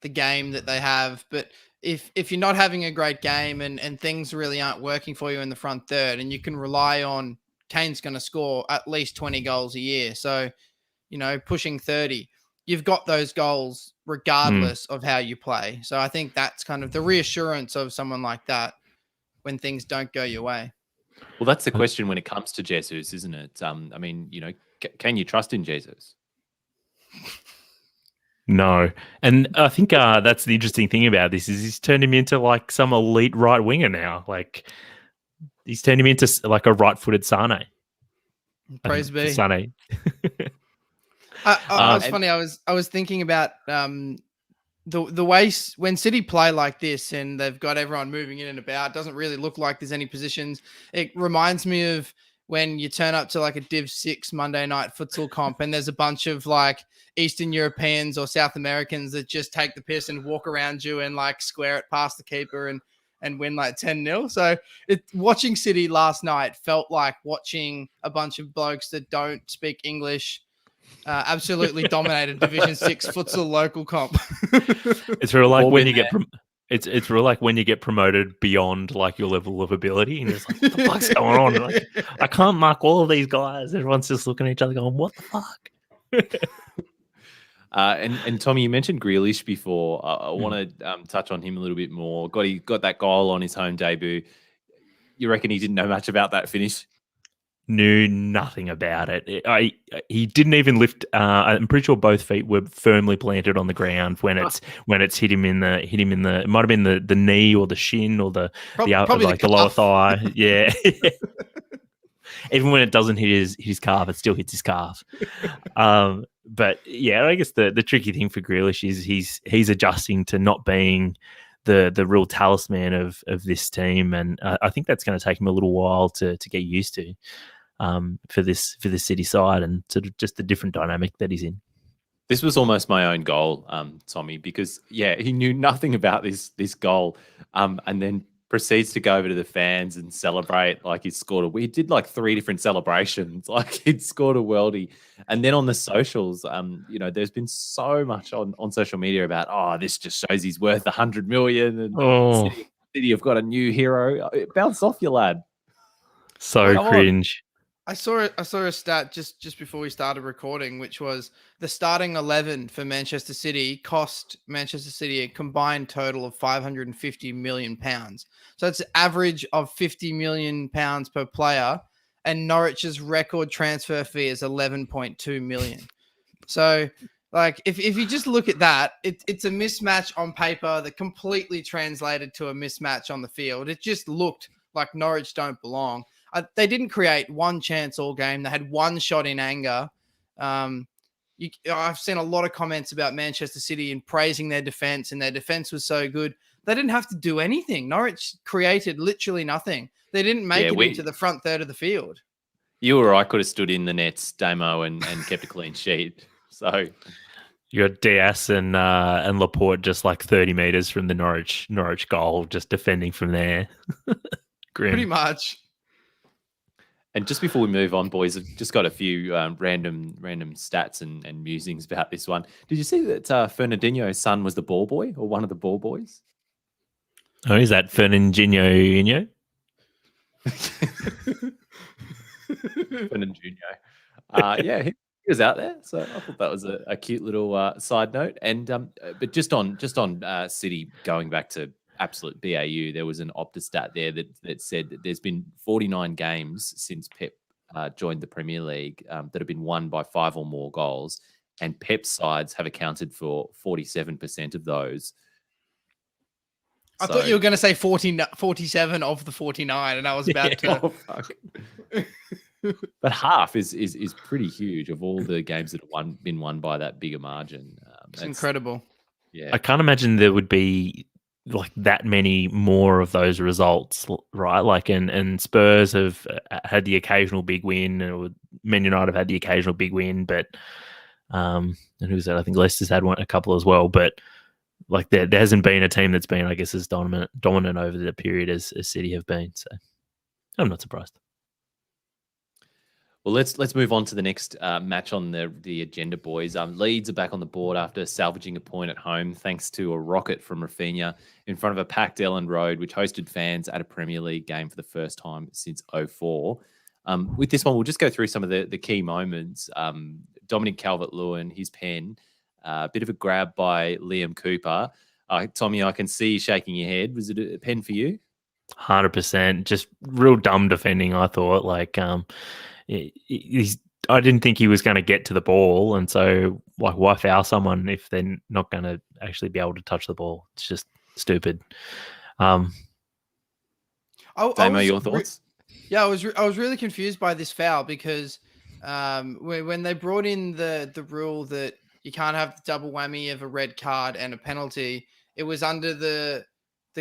the game that they have. But if you're not having a great game and things really aren't working for you in the front third, and you can rely on Kane's going to score at least 20 goals a year. So, pushing 30, you've got those goals regardless of how you play. So I think that's kind of the reassurance of someone like that when things don't go your way. Well, that's the question when it comes to Jesus, isn't it? Can you trust in Jesus? No. And I think that's the interesting thing about this is he's turned him into like some elite right winger now. Like he's turned him into like a right-footed Sane. Praise be. Sane. It's funny. I was thinking about the way when City play like this and they've got everyone moving in and about, it doesn't really look like there's any positions. It reminds me of when you turn up to like a Div 6 Monday night futsal comp and there's a bunch of like Eastern Europeans or South Americans that just take the piss and walk around you and like square it past the keeper and win like 10-0. So watching City last night felt like watching a bunch of blokes that don't speak English absolutely dominated Division 6 futsal local comp. It's real like when you get it's real like when you get promoted beyond like your level of ability, and it's like, what the fuck's going on? Like, I can't mark all of these guys. Everyone's just looking at each other going, what the fuck? And Tommy, you mentioned Grealish before. I want to touch on him a little bit more. Got that goal on his home debut. You reckon he didn't know much about that finish? Knew nothing about it. He didn't even lift. I'm pretty sure both feet were firmly planted on the ground when it's hit him in the. It might have been the knee or the shin or the lower thigh. Yeah. Even when it doesn't hit his calf, it still hits his calf. But yeah, I guess the tricky thing for Grealish is he's adjusting to not being the real talisman of this team, and I think that's going to take him a little while to get used to for this City side and sort of just the different dynamic that he's in. This was almost my own goal, Tommy, because he knew nothing about this goal, and then proceeds to go over to the fans and celebrate like he scored he did like 3 different celebrations, like he'd scored a worldie. And then on the socials, there's been so much on social media about, this just shows he's worth 100 million and City have got a new hero. It bounced off you, lad. So cringe. I saw a stat just before we started recording, which was the starting 11 for Manchester City cost Manchester City a combined total of £550 million. So it's an average of £50 million per player, and Norwich's record transfer fee is 11.2 million. So, like, if you just look at that, it's a mismatch on paper that completely translated to a mismatch on the field. It just looked like Norwich don't belong. They didn't create one chance all game. They had one shot in anger. I've seen a lot of comments about Manchester City and praising their defense, and their defense was so good. They didn't have to do anything. Norwich created literally nothing. They didn't make it into the front third of the field. You or I could have stood in the nets, Damo, and kept a clean sheet. So you got Diaz and Laporte just like 30 meters from the Norwich goal, just defending from there. Grim. Pretty much. And just before we move on, boys, I've just got a few random stats and musings about this one. Did you see that Fernandinho's son was the ball boy or one of the ball boys? Oh, is that Fernandinho? Fernandinho. he was out there. So I thought that was a cute little side note. And but just on City going back to absolute BAU, there was an Opta stat there that said that there's been 49 games since Pep joined the Premier League that have been won by 5 or more goals, and Pep's sides have accounted for 47% of those. I thought you were going to say 47 of the 49, and I was about to. Oh, fuck. But half is pretty huge of all the games that have been won by that bigger margin. It's incredible. Yeah, I can't imagine there would be like that many more of those results, right? Like, and Spurs have had the occasional big win, and Man United have had the occasional big win, but and who's that? I think Leicester's had a couple as well, but like there hasn't been a team that's been, I guess, as dominant over the period as City have been. So I'm not surprised. Well, let's move on to the next match on the agenda, boys. Leeds are back on the board after salvaging a point at home thanks to a rocket from Rafinha in front of a packed Elland Road, which hosted fans at a Premier League game for the first time since 2004. With this one, we'll just go through some of the key moments. Dominic Calvert-Lewin, his pen, a bit of a grab by Liam Cooper. Tommie, I can see you shaking your head. Was it a pen for you? 100%. Just real dumb defending, I thought. Like, I didn't think he was going to get to the ball, and so like, why foul someone if they're not going to actually be able to touch the ball? It's just stupid. Damo, your thoughts? I was really confused by this foul because when they brought in the rule that you can't have the double whammy of a red card and a penalty, it was under the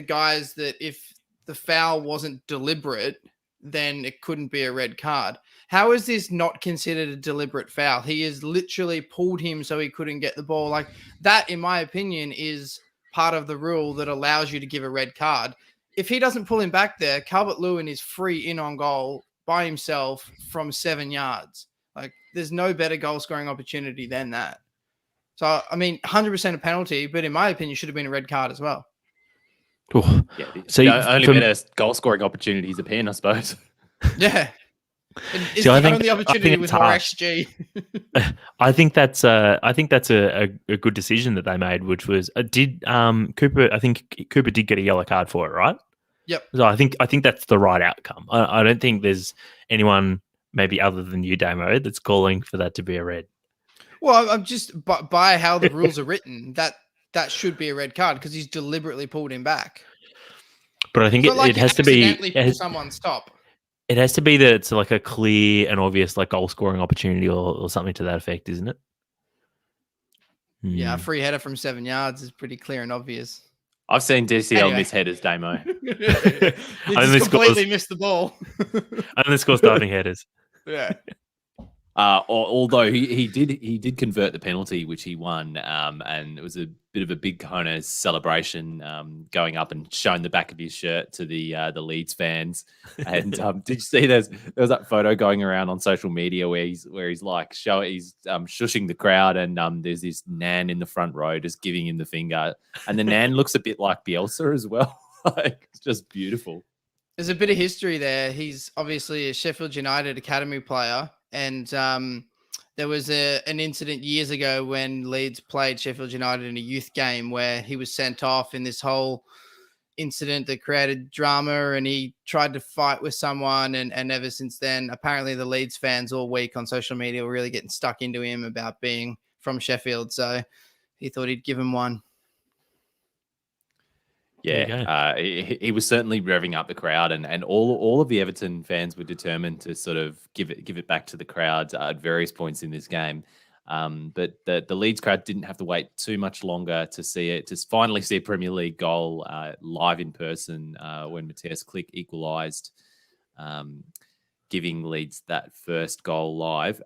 guise that if the foul wasn't deliberate, then it couldn't be a red card. How is this not considered a deliberate foul? He has literally pulled him so he couldn't get the ball. Like that, in my opinion, is part of the rule that allows you to give a red card. If he doesn't pull him back there, Calvert-Lewin is free in on goal by himself from 7 yards. Like there's no better goal scoring opportunity than that. So, I mean, 100% a penalty, but in my opinion, should have been a red card as well. Ooh. Yeah, so the only better goal scoring opportunity is a pen, I suppose. Yeah. It's so the only opportunity with more XG. I think that's a good decision that they made, which was did Cooper. I think Cooper did get a yellow card for it, right? Yep. So I think that's the right outcome. I don't think there's anyone, maybe other than you, Damo, that's calling for that to be a red. Well, I'm just by how the rules are written, that should be a red card because he's deliberately pulled him back. But I think it has to be someone's stop. It has to be that it's like a clear and obvious like goal scoring opportunity or something to that effect, isn't it? Yeah, a free header from 7 yards is pretty clear and obvious. I've seen DCL miss headers, Damo. He just completely missed the ball. And this scores diving headers. Yeah. Although he did convert the penalty, which he won, and it was a bit of a big kind of celebration, going up and showing the back of his shirt to the Leeds fans. And did you see there was that photo going around on social media where he's like shushing the crowd, and there's this Nan in the front row just giving him the finger, and the Nan looks a bit like Bielsa as well. Like, it's just beautiful. There's a bit of history there. He's obviously a Sheffield United academy player. And there was an incident years ago when Leeds played Sheffield United in a youth game where he was sent off in this whole incident that created drama, and he tried to fight with someone. And ever since then, apparently the Leeds fans all week on social media were really getting stuck into him about being from Sheffield. So he thought he'd give him one. Yeah, he was certainly revving up the crowd, and all of the Everton fans were determined to sort of give it back to the crowd at various points in this game. But the Leeds crowd didn't have to wait too much longer to finally see a Premier League goal live in person when Matthias Klick equalised, giving Leeds that first goal live.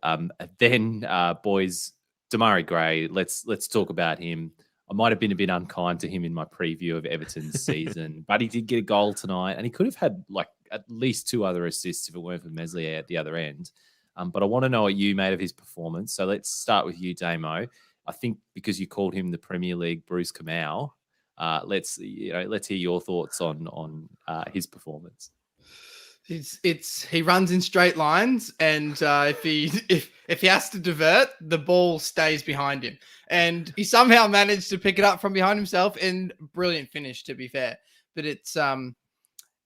Then, boys, Damari Gray, let's talk about him. I might have been a bit unkind to him in my preview of Everton's season, but he did get a goal tonight, and he could have had like at least 2 other assists if it weren't for Meslier at the other end. But I want to know what you made of his performance. So let's start with you, Damo. I think because you called him the Premier League Bruce Kamau, let's hear your thoughts on his performance. He runs in straight lines, and if he has to divert, the ball stays behind him, and he somehow managed to pick it up from behind himself. And brilliant finish, to be fair. But it's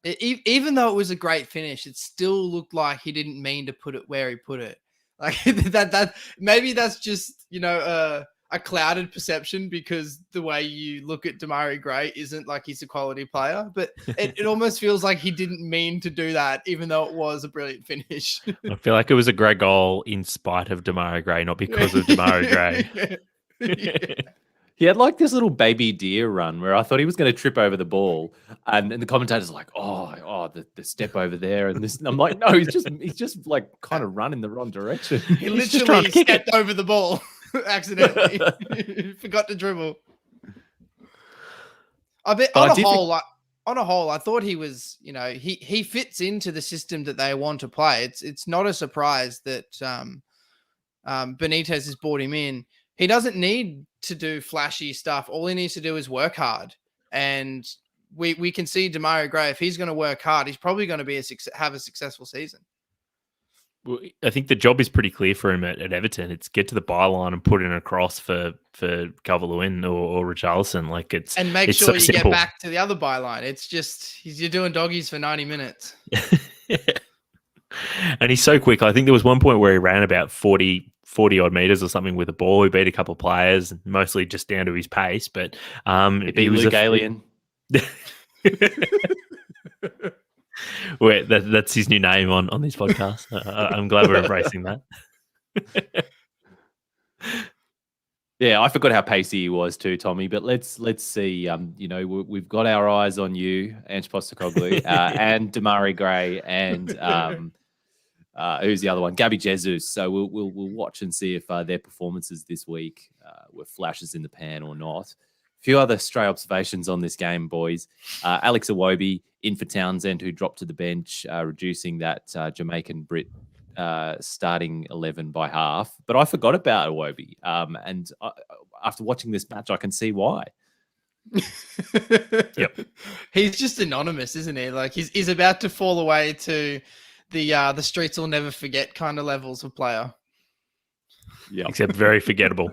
even though it was a great finish, it still looked like he didn't mean to put it where he put it. Like that maybe that's just a clouded perception because the way you look at Demarai Gray isn't like he's a quality player, but it almost feels like he didn't mean to do that, even though it was a brilliant finish. I feel like it was a great goal in spite of Demarai Gray, not because of Demarai Gray. Yeah. He had like this little baby deer run where I thought he was going to trip over the ball, and the commentators are like, the step over there, and this. And I'm like, no, he's just like kind of running the wrong direction. He literally stepped over the ball accidentally. Forgot to dribble. On a whole, I thought he was, he fits into the system that they want to play. It's not a surprise that Benitez has brought him in. He doesn't need to do flashy stuff. All he needs to do is work hard. And we can see Demarai Gray, if he's going to work hard, he's probably going to have a successful season. Well, I think the job is pretty clear for him at Everton. It's get to the byline and put in a cross for Calvert-Lewin or Richarlison. And make sure so you simple. get back to the other byline. It's just you're doing doggies for 90 minutes. And he's so quick. I think there was one point where he ran about 40 odd meters or something with the ball. He beat a couple of players, mostly just down to his pace. But he was Alien. Wait, that's his new name on this podcast. I'm glad we're embracing that. Yeah, I forgot how pacey he was too, Tommy. But let's see. We've got our eyes on you, Ange Postecoglou, and Demarai Gray, and who's the other one? Gabby Jesus. So we'll watch and see if their performances this week were flashes in the pan or not. A few other stray observations on this game, boys. Alex Iwobi in for Townsend, who dropped to the bench, reducing that Jamaican Brit starting 11 by half. But I forgot about Iwobi. And after watching this match, I can see why. Yep. He's just anonymous, isn't he? Like he's about to fall away to the streets will never forget kind of levels of player. Yeah. Except very forgettable.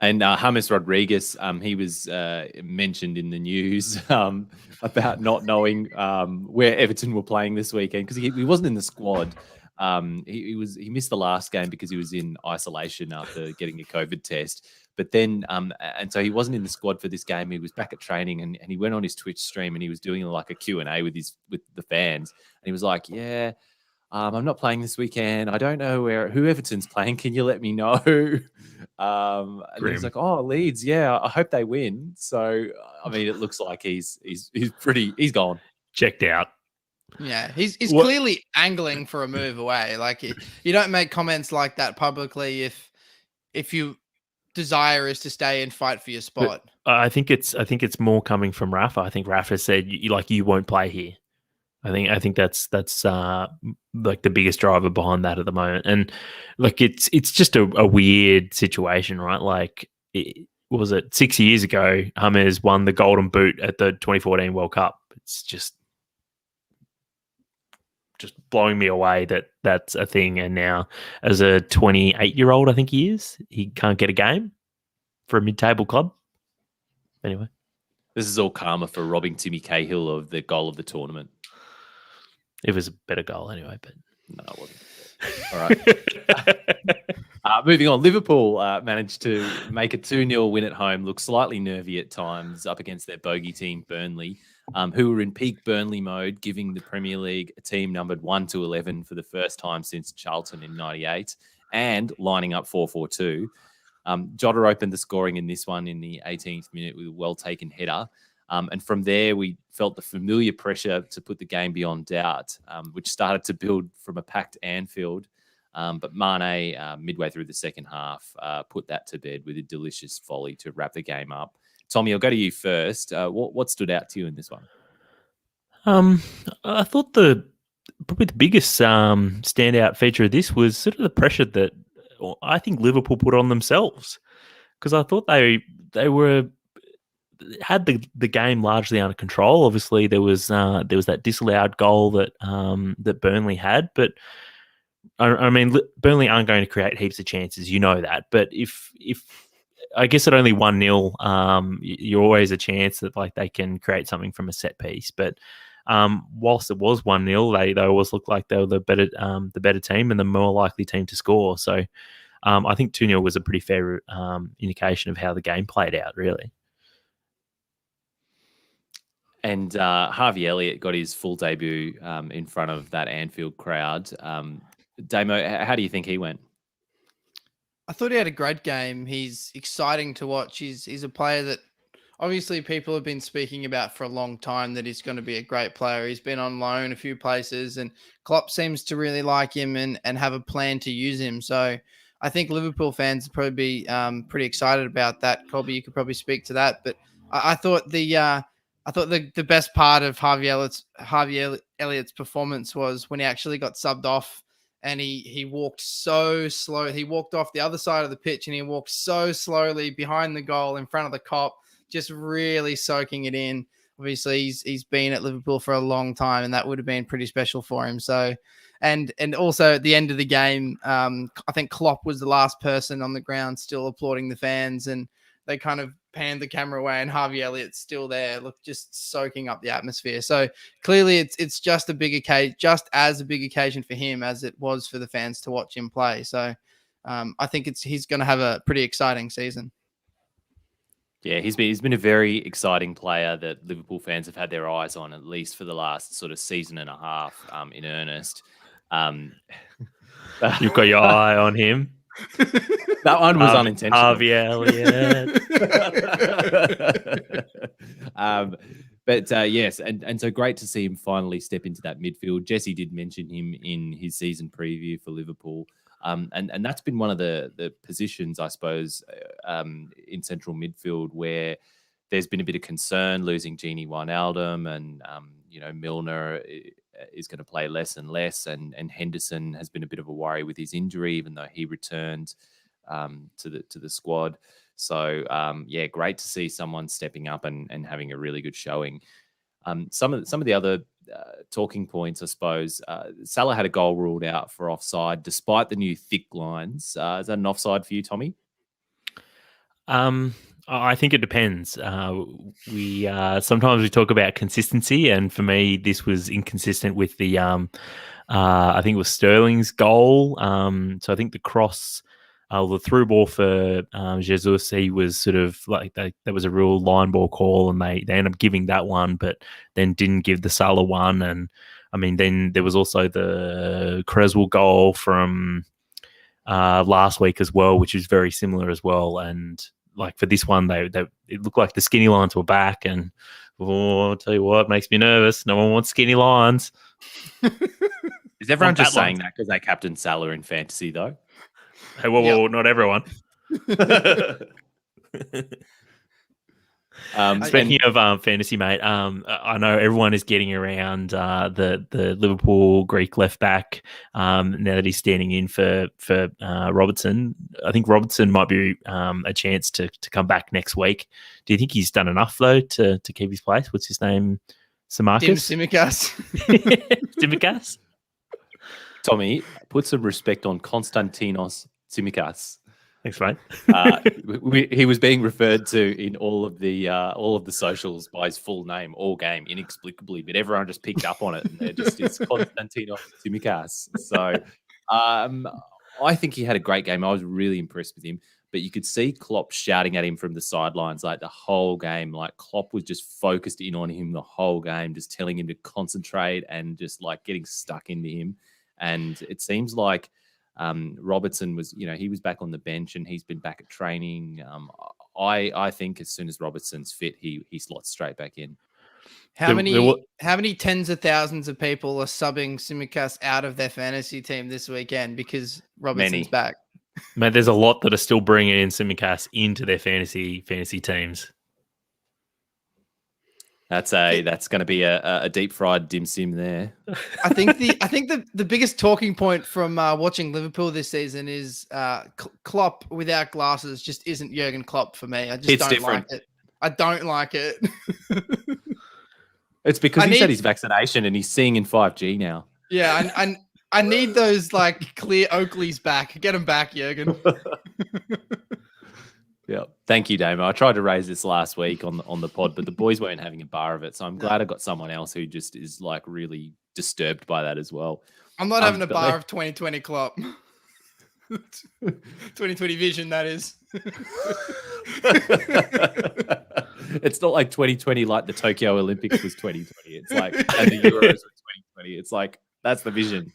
And James Rodriguez, he was mentioned in the news about not knowing where Everton were playing this weekend because he wasn't in the squad. He missed the last game because he was in isolation after getting a COVID test. But then, and so he wasn't in the squad for this game. He was back at training, and he went on his Twitch stream and he was doing like a Q&A with the fans. And he was like, "Yeah, I'm not playing this weekend. I don't know who Everton's playing. Can you let me know?" And he's like, "Oh, Leeds. Yeah, I hope they win." So, I mean, it looks like he's gone. Checked out. Yeah, he's clearly angling for a move away. Like you don't make comments like that publicly if you desire is to stay and fight for your spot. But I think it's more coming from Rafa. I think Rafa said you won't play here. I think that's like the biggest driver behind that at the moment. And like it's just a weird situation, right? Like what was it 6 years ago? James won the Golden Boot at the 2014 World Cup. It's just blowing me away that that's a thing. And now, as a 28-year-old, I think he is, he can't get a game for a mid-table club. Anyway, this is all karma for robbing Timmy Cahill of the goal of the tournament. It was a better goal anyway, but no, it wasn't. All right. Moving on, Liverpool managed to make a 2-0 win at home. Looked slightly nervy at times up against their bogey team, Burnley, who were in peak Burnley mode, giving the Premier League a team numbered 1 to 11 for the first time since Charlton in '98, and lining up 4-4-2. Jota opened the scoring in this one in the 18th minute with a well-taken header. And from there, we felt the familiar pressure to put the game beyond doubt, which started to build from a packed Anfield. But Mane, midway through the second half, put that to bed with a delicious volley to wrap the game up. Tommy, I'll go to you first. What stood out to you in this one? I thought probably the biggest standout feature of this was sort of the pressure that I think Liverpool put on themselves, because I thought they were had the game largely under control. Obviously, there was that disallowed goal that that Burnley had, but I mean, Burnley aren't going to create heaps of chances, you know that. But if I guess at only 1-0, you're always a chance that like they can create something from a set piece. But whilst it was 1-0, they always looked like they were the better team and the more likely team to score. So I think 2-0 was a pretty fair indication of how the game played out, really. And Harvey Elliott got his full debut in front of that Anfield crowd. Damo, how do you think he went? I thought he had a great game. He's exciting to watch. He's a player that obviously people have been speaking about for a long time, that he's going to be a great player. He's been on loan a few places, and Klopp seems to really like him and have a plan to use him. So I think Liverpool fans will probably be pretty excited about that. Colby, you could probably speak to that. But I thought the best part of Harvey Elliott's performance was when he actually got subbed off. And he walked so slow. He walked off the other side of the pitch and he walked so slowly behind the goal in front of the cop, just really soaking it in. Obviously, he's been at Liverpool for a long time, and that would have been pretty special for him. So, and also at the end of the game, I think Klopp was the last person on the ground still applauding the fans, and they kind of panned the camera away, and Harvey Elliott's still there, look, just soaking up the atmosphere. So clearly it's just as a big occasion for him as it was for the fans to watch him play. So I think he's going to have a pretty exciting season. Yeah, he's been a very exciting player that Liverpool fans have had their eyes on, at least for the last sort of season and a half in earnest. You've got your eye on him. That one was unintentional. Harvey Elliott. Yes, and so great to see him finally step into that midfield. Jesse did mention him in his season preview for Liverpool. And that's been one of the positions, I suppose, in central midfield where there's been a bit of concern losing Gini Wijnaldum, and Milner is going to play less and less, and Henderson has been a bit of a worry with his injury, even though he returned to the squad. So great to see someone stepping up and having a really good showing. Some of the other talking points, I suppose. Salah had a goal ruled out for offside, despite the new thick lines. Is that an offside for you, Tommy? I think it depends. We sometimes we talk about consistency, and for me, this was inconsistent with the. I think it was Sterling's goal. So I think the cross. The through ball for Jesus, he was sort of like that was a real line ball call, and they ended up giving that one, but then didn't give the Salah one. And I mean, then there was also the Creswell goal from last week as well, which is very similar as well. And like for this one, it looked like the skinny lines were back, and I'll tell you what, it makes me nervous. No one wants skinny lines. Is everyone just saying that because they captained Salah in fantasy though? Hey, whoa, not everyone. Speaking of fantasy, mate, I know everyone is getting around the Liverpool Greek left back now that he's standing in for Robertson. I think Robertson might be a chance to come back next week. Do you think he's done enough though to keep his place? What's his name? Tsimikas. Tsimikas. Tommy, put some respect on Konstantinos Tsimikas. Thanks, mate. He was being referred to in all of the socials by his full name all game, inexplicably, but everyone just picked up on it, and it's Konstantinos Tsimikas. So I think he had a great game. I was really impressed with him, but you could see Klopp shouting at him from the sidelines like the whole game. Like Klopp was just focused in on him the whole game, just telling him to concentrate and just like getting stuck into him. And it seems like Robertson was, he was back on the bench and he's been back at training. I think as soon as Robertson's fit, he slots straight back in. How many tens of thousands of people are subbing Tsimikas out of their fantasy team this weekend because Robertson's back? Man, there's a lot that are still bringing in Tsimikas into their fantasy teams. That's going to be a deep fried dim sim there. I think the biggest talking point from watching Liverpool this season is Klopp without glasses just isn't Jurgen Klopp for me. I just don't like it. I don't like it. It's because I he's had need- his vaccination and he's seeing in 5G now. Yeah, and I need those like clear Oakleys back. Get them back, Jurgen. Yeah. Thank you, Damo. I tried to raise this last week on the pod, but the boys weren't having a bar of it. So I'm glad I got someone else who just is like really disturbed by that as well. I'm not having a but bar of 2020 Klopp. 2020 vision, that is. It's not like 2020 like the Tokyo Olympics was 2020. It's like, and the Euros were 2020. It's like, that's the vision.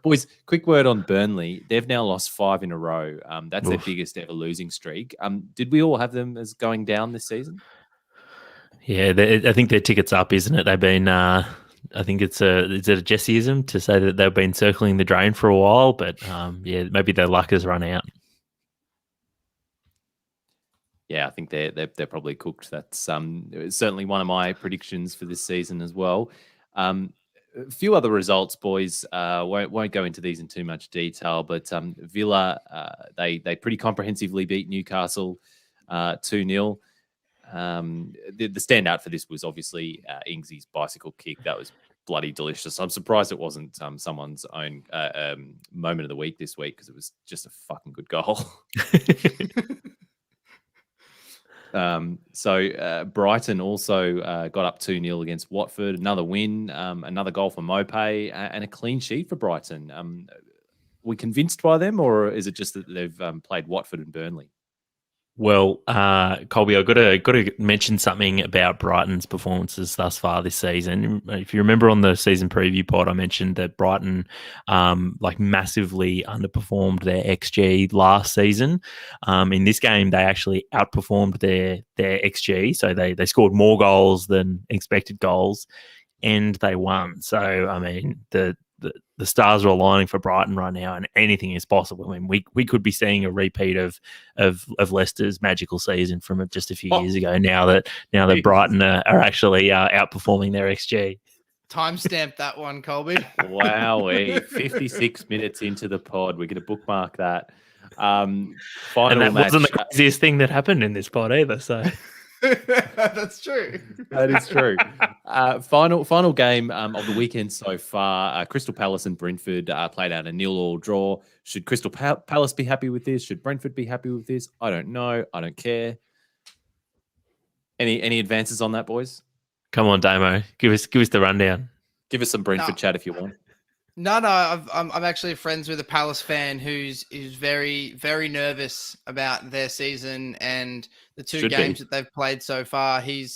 Boys, quick word on Burnley. They've now lost 5 in a row. That's their biggest ever losing streak. Did we all have them as going down this season? Yeah, I think their ticket's up, isn't it? They've been, I think is it a Jesseism to say that they've been circling the drain for a while, but yeah, maybe their luck has run out. Yeah, I think they're probably cooked. That's certainly one of my predictions for this season as well. A few other results, boys. Won't go into these in too much detail, but Villa they pretty comprehensively beat Newcastle 2-0. The standout for this was obviously Ingsy's bicycle kick. That was bloody delicious. I'm surprised it wasn't someone's own moment of the week this week because it was just a fucking good goal. So Brighton also got up 2-0 against Watford. Another win, another goal for Mopay, and a clean sheet for Brighton. We convinced by them, or is it just that they've played Watford and Burnley? Well, Colby, I've got to mention something about Brighton's performances thus far this season. If you remember on the season preview pod, I mentioned that Brighton like massively underperformed their XG last season. In this game, they actually outperformed their XG, so they scored more goals than expected goals, and they won. So, I mean, the stars are aligning for Brighton right now, and anything is possible. I mean, we could be seeing a repeat of Leicester's magical season from just a few years ago. Now that Brighton are actually outperforming their XG. Timestamp that one, Colby. Wow, 56 minutes into the pod, we're going to bookmark that. Final and that match, wasn't the craziest thing that happened in this pod either. So. That's true. That is true. Final game of the weekend so far. Crystal Palace and Brentford played out a 0-0 draw. Should Crystal Palace be happy with this? Should Brentford be happy with this? I don't know. I don't care. Any advances on that, boys? Come on, Damo. Give us the rundown. Give us some Brentford chat if you want. No. I'm actually friends with a Palace fan who's very, very nervous about their season and the two games that they've played so far. He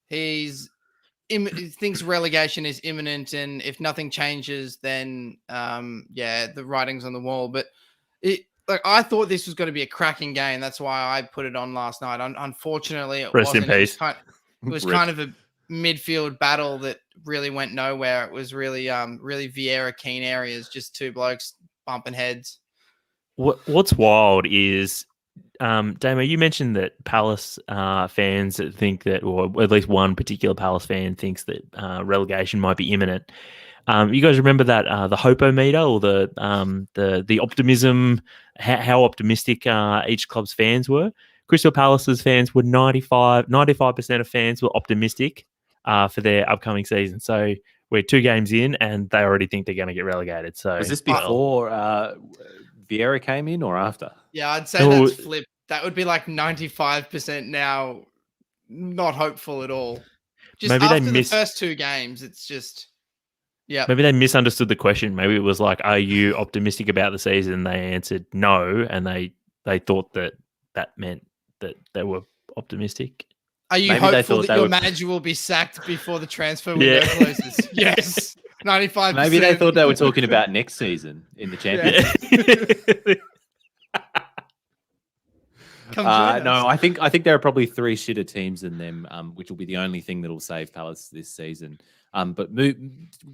thinks relegation is imminent, and if nothing changes, then the writing's on the wall. But I thought this was going to be a cracking game. That's why I put it on last night. Unfortunately, it Rest wasn't. in peace. It was kind of a midfield battle that really went nowhere. It was really Vieira Keane areas, just two blokes bumping heads. What's wild is, Damo, you mentioned that Palace fans think that, or at least one particular Palace fan thinks that relegation might be imminent. You guys remember that the Hopo-meter, or the optimism, how optimistic each club's fans were? Crystal Palace's fans were 95% of fans were optimistic for their upcoming season. So we're 2 games in, and they already think they're going to get relegated. So was this before Vieira came in or after? Yeah, I'd say that's flipped. That would be like 95% now. Not hopeful at all. Just maybe after the first 2 games, it's just. Yeah. Maybe they misunderstood the question. Maybe it was like, "Are you optimistic about the season?" They answered no, and they thought that meant that they were optimistic. Are you hopeful that your manager will be sacked before the transfer window closes? Yes, 95%. Maybe they thought they were talking about next season in the Championship. No, I think there are probably 3 shitter teams in them, which will be the only thing that will save Palace this season. But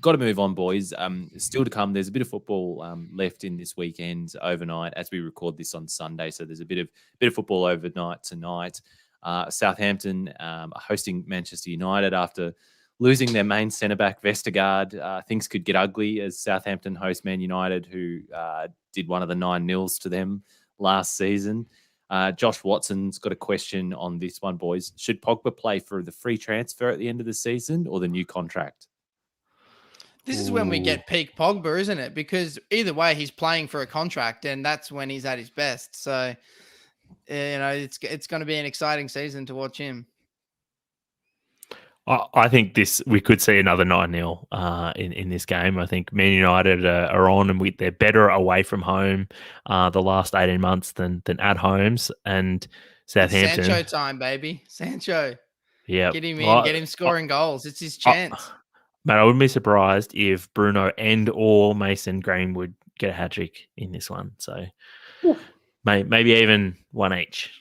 got to move on, boys. Still to come. There's a bit of football left in this weekend overnight as we record this on Sunday. So there's a bit of football overnight tonight. Southampton are hosting Manchester United after losing their main centre-back, Vestergaard. Things could get ugly as Southampton host Man United, who did one of the 9-0s to them last season. Josh Watson's got a question on this one, boys. Should Pogba play for the free transfer at the end of the season or the new contract? This is when we get peak Pogba, isn't it? Because either way, he's playing for a contract, and that's when he's at his best. So, it's going to be an exciting season to watch him. I think we could see another 9-0 in this game. I think Man United are on, and they're better away from home the last 18 months than at homes. And Southampton. It's Sancho time, baby. Sancho. Yeah. Get him in, get him scoring goals. It's his chance. Mate, I wouldn't be surprised if Bruno and or Mason Greenwood get a hat-trick in this one. So maybe even one each.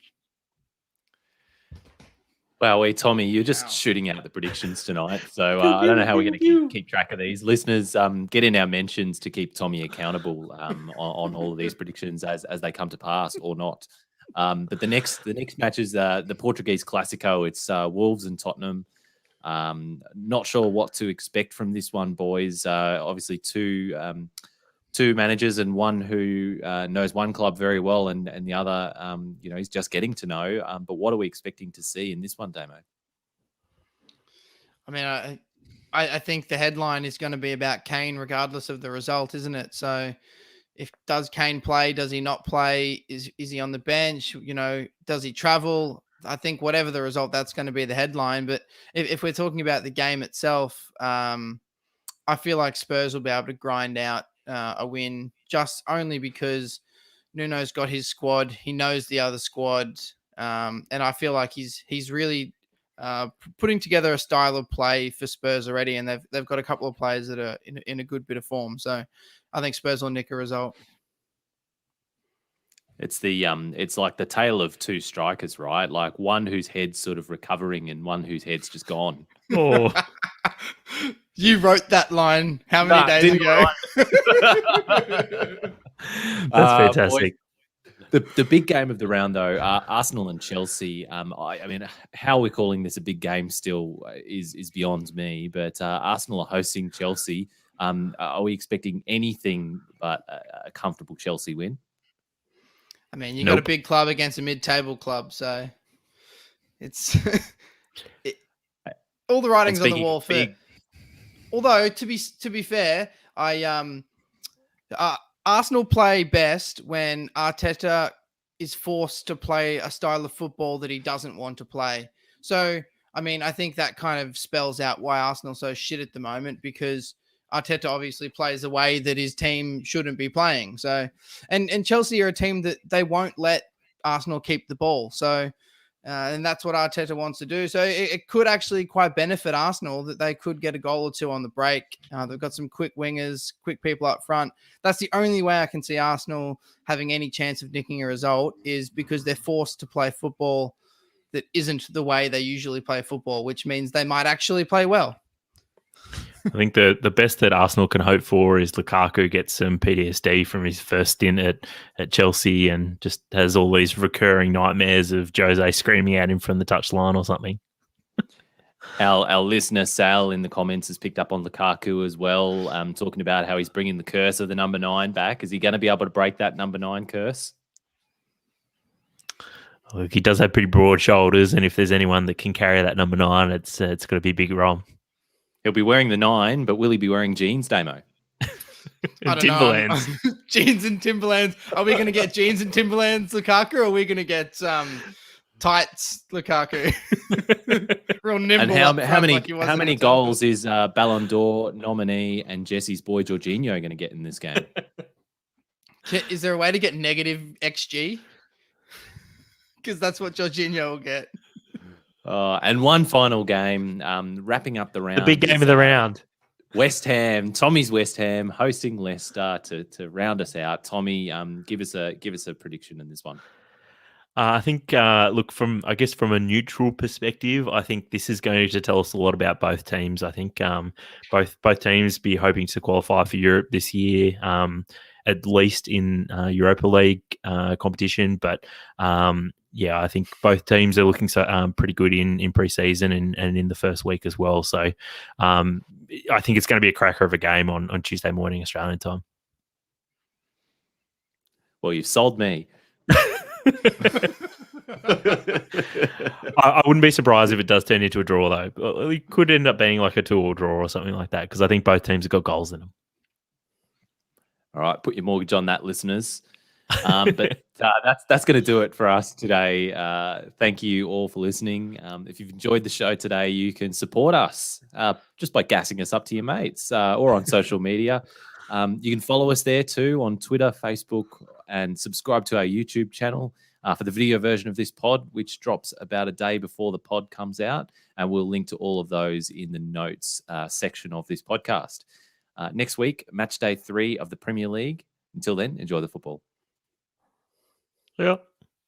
Well, Tommy, you're just shooting out the predictions tonight. So I don't know how we're going to keep track of these. Listeners, get in our mentions to keep Tommy accountable on all of these predictions as they come to pass or not. But the next match is the Portuguese Classico. It's Wolves and Tottenham. Not sure what to expect from this one, boys. Obviously, two managers and one who knows one club very well and the other, he's just getting to know. But what are we expecting to see in this one, Damo? I mean, I think the headline is going to be about Kane, regardless of the result, isn't it? So, does Kane play? Does he not play? Is he on the bench? Does he travel? I think whatever the result, that's going to be the headline. But if we're talking about the game itself, I feel like Spurs will be able to grind out a win just only because Nuno's got his squad. He knows the other squad. And I feel like he's really putting together a style of play for Spurs already. And they've got a couple of players that are in a good bit of form. So I think Spurs will nick a result. It's it's like the tale of two strikers, right? Like one whose head's sort of recovering and one whose head's just gone. Oh, you wrote that line how many days ago? That's fantastic. The big game of the round, though, Arsenal and Chelsea. I mean, how we're calling this a big game still is beyond me. But Arsenal are hosting Chelsea. Are we expecting anything but a comfortable Chelsea win? I mean, you got a big club against a mid-table club, so it's all the writing's on the wall for. Although to be fair, Arsenal play best when Arteta is forced to play a style of football that he doesn't want to play. So, I mean, I think that kind of spells out why Arsenal's so shit at the moment, because Arteta obviously plays a way that his team shouldn't be playing. So, and Chelsea are a team that they won't let Arsenal keep the ball. So, and that's what Arteta wants to do. So it could actually quite benefit Arsenal that they could get a goal or two on the break. They've got some quick wingers, quick people up front. That's the only way I can see Arsenal having any chance of nicking a result, is because they're forced to play football that isn't the way they usually play football, which means they might actually play well. I think the best that Arsenal can hope for is Lukaku gets some PTSD from his first stint at Chelsea and just has all these recurring nightmares of Jose screaming at him from the touchline or something. Our listener, Sal, in the comments has picked up on Lukaku as well, talking about how he's bringing the curse of the number 9 back. Is he going to be able to break that number 9 curse? Look, he does have pretty broad shoulders, and if there's anyone that can carry that number 9, it's got to be Big Rom. He'll be wearing the 9, but will he be wearing jeans, Damo? Timberlands. Jeans and Timberlands. Are we going to get jeans and Timberlands, Lukaku, or are we going to get tights, Lukaku? Real nimble. And how many goals is Ballon d'Or nominee and Jesse's boy Jorginho going to get in this game? Is there a way to get negative XG? Because that's what Jorginho will get. And one final game, wrapping up the round. The big game of the round. West Ham, Tommy's West Ham hosting Leicester to round us out. Tommy, give us a prediction in this one. I think, look, from a neutral perspective, I think this is going to tell us a lot about both teams. I think both teams be hoping to qualify for Europe this year, at least in Europa League competition. But yeah, I think both teams are looking pretty good in pre-season and in the first week as well. So I think it's going to be a cracker of a game on Tuesday morning Australian time. Well, you've sold me. I wouldn't be surprised if it does turn into a draw, though. It could end up being like a 2-2 draw or something like that, because I think both teams have got goals in them. All right, put your mortgage on that, listeners. But that's going to do it for us today. Thank you all for listening. If you've enjoyed the show today, you can support us just by gassing us up to your mates or on social media. You can follow us there too on Twitter, Facebook, and subscribe to our YouTube channel for the video version of this pod, which drops about a day before the pod comes out. And we'll link to all of those in the notes section of this podcast. Next week, match day 3 of the Premier League. Until then, enjoy the football. Yeah.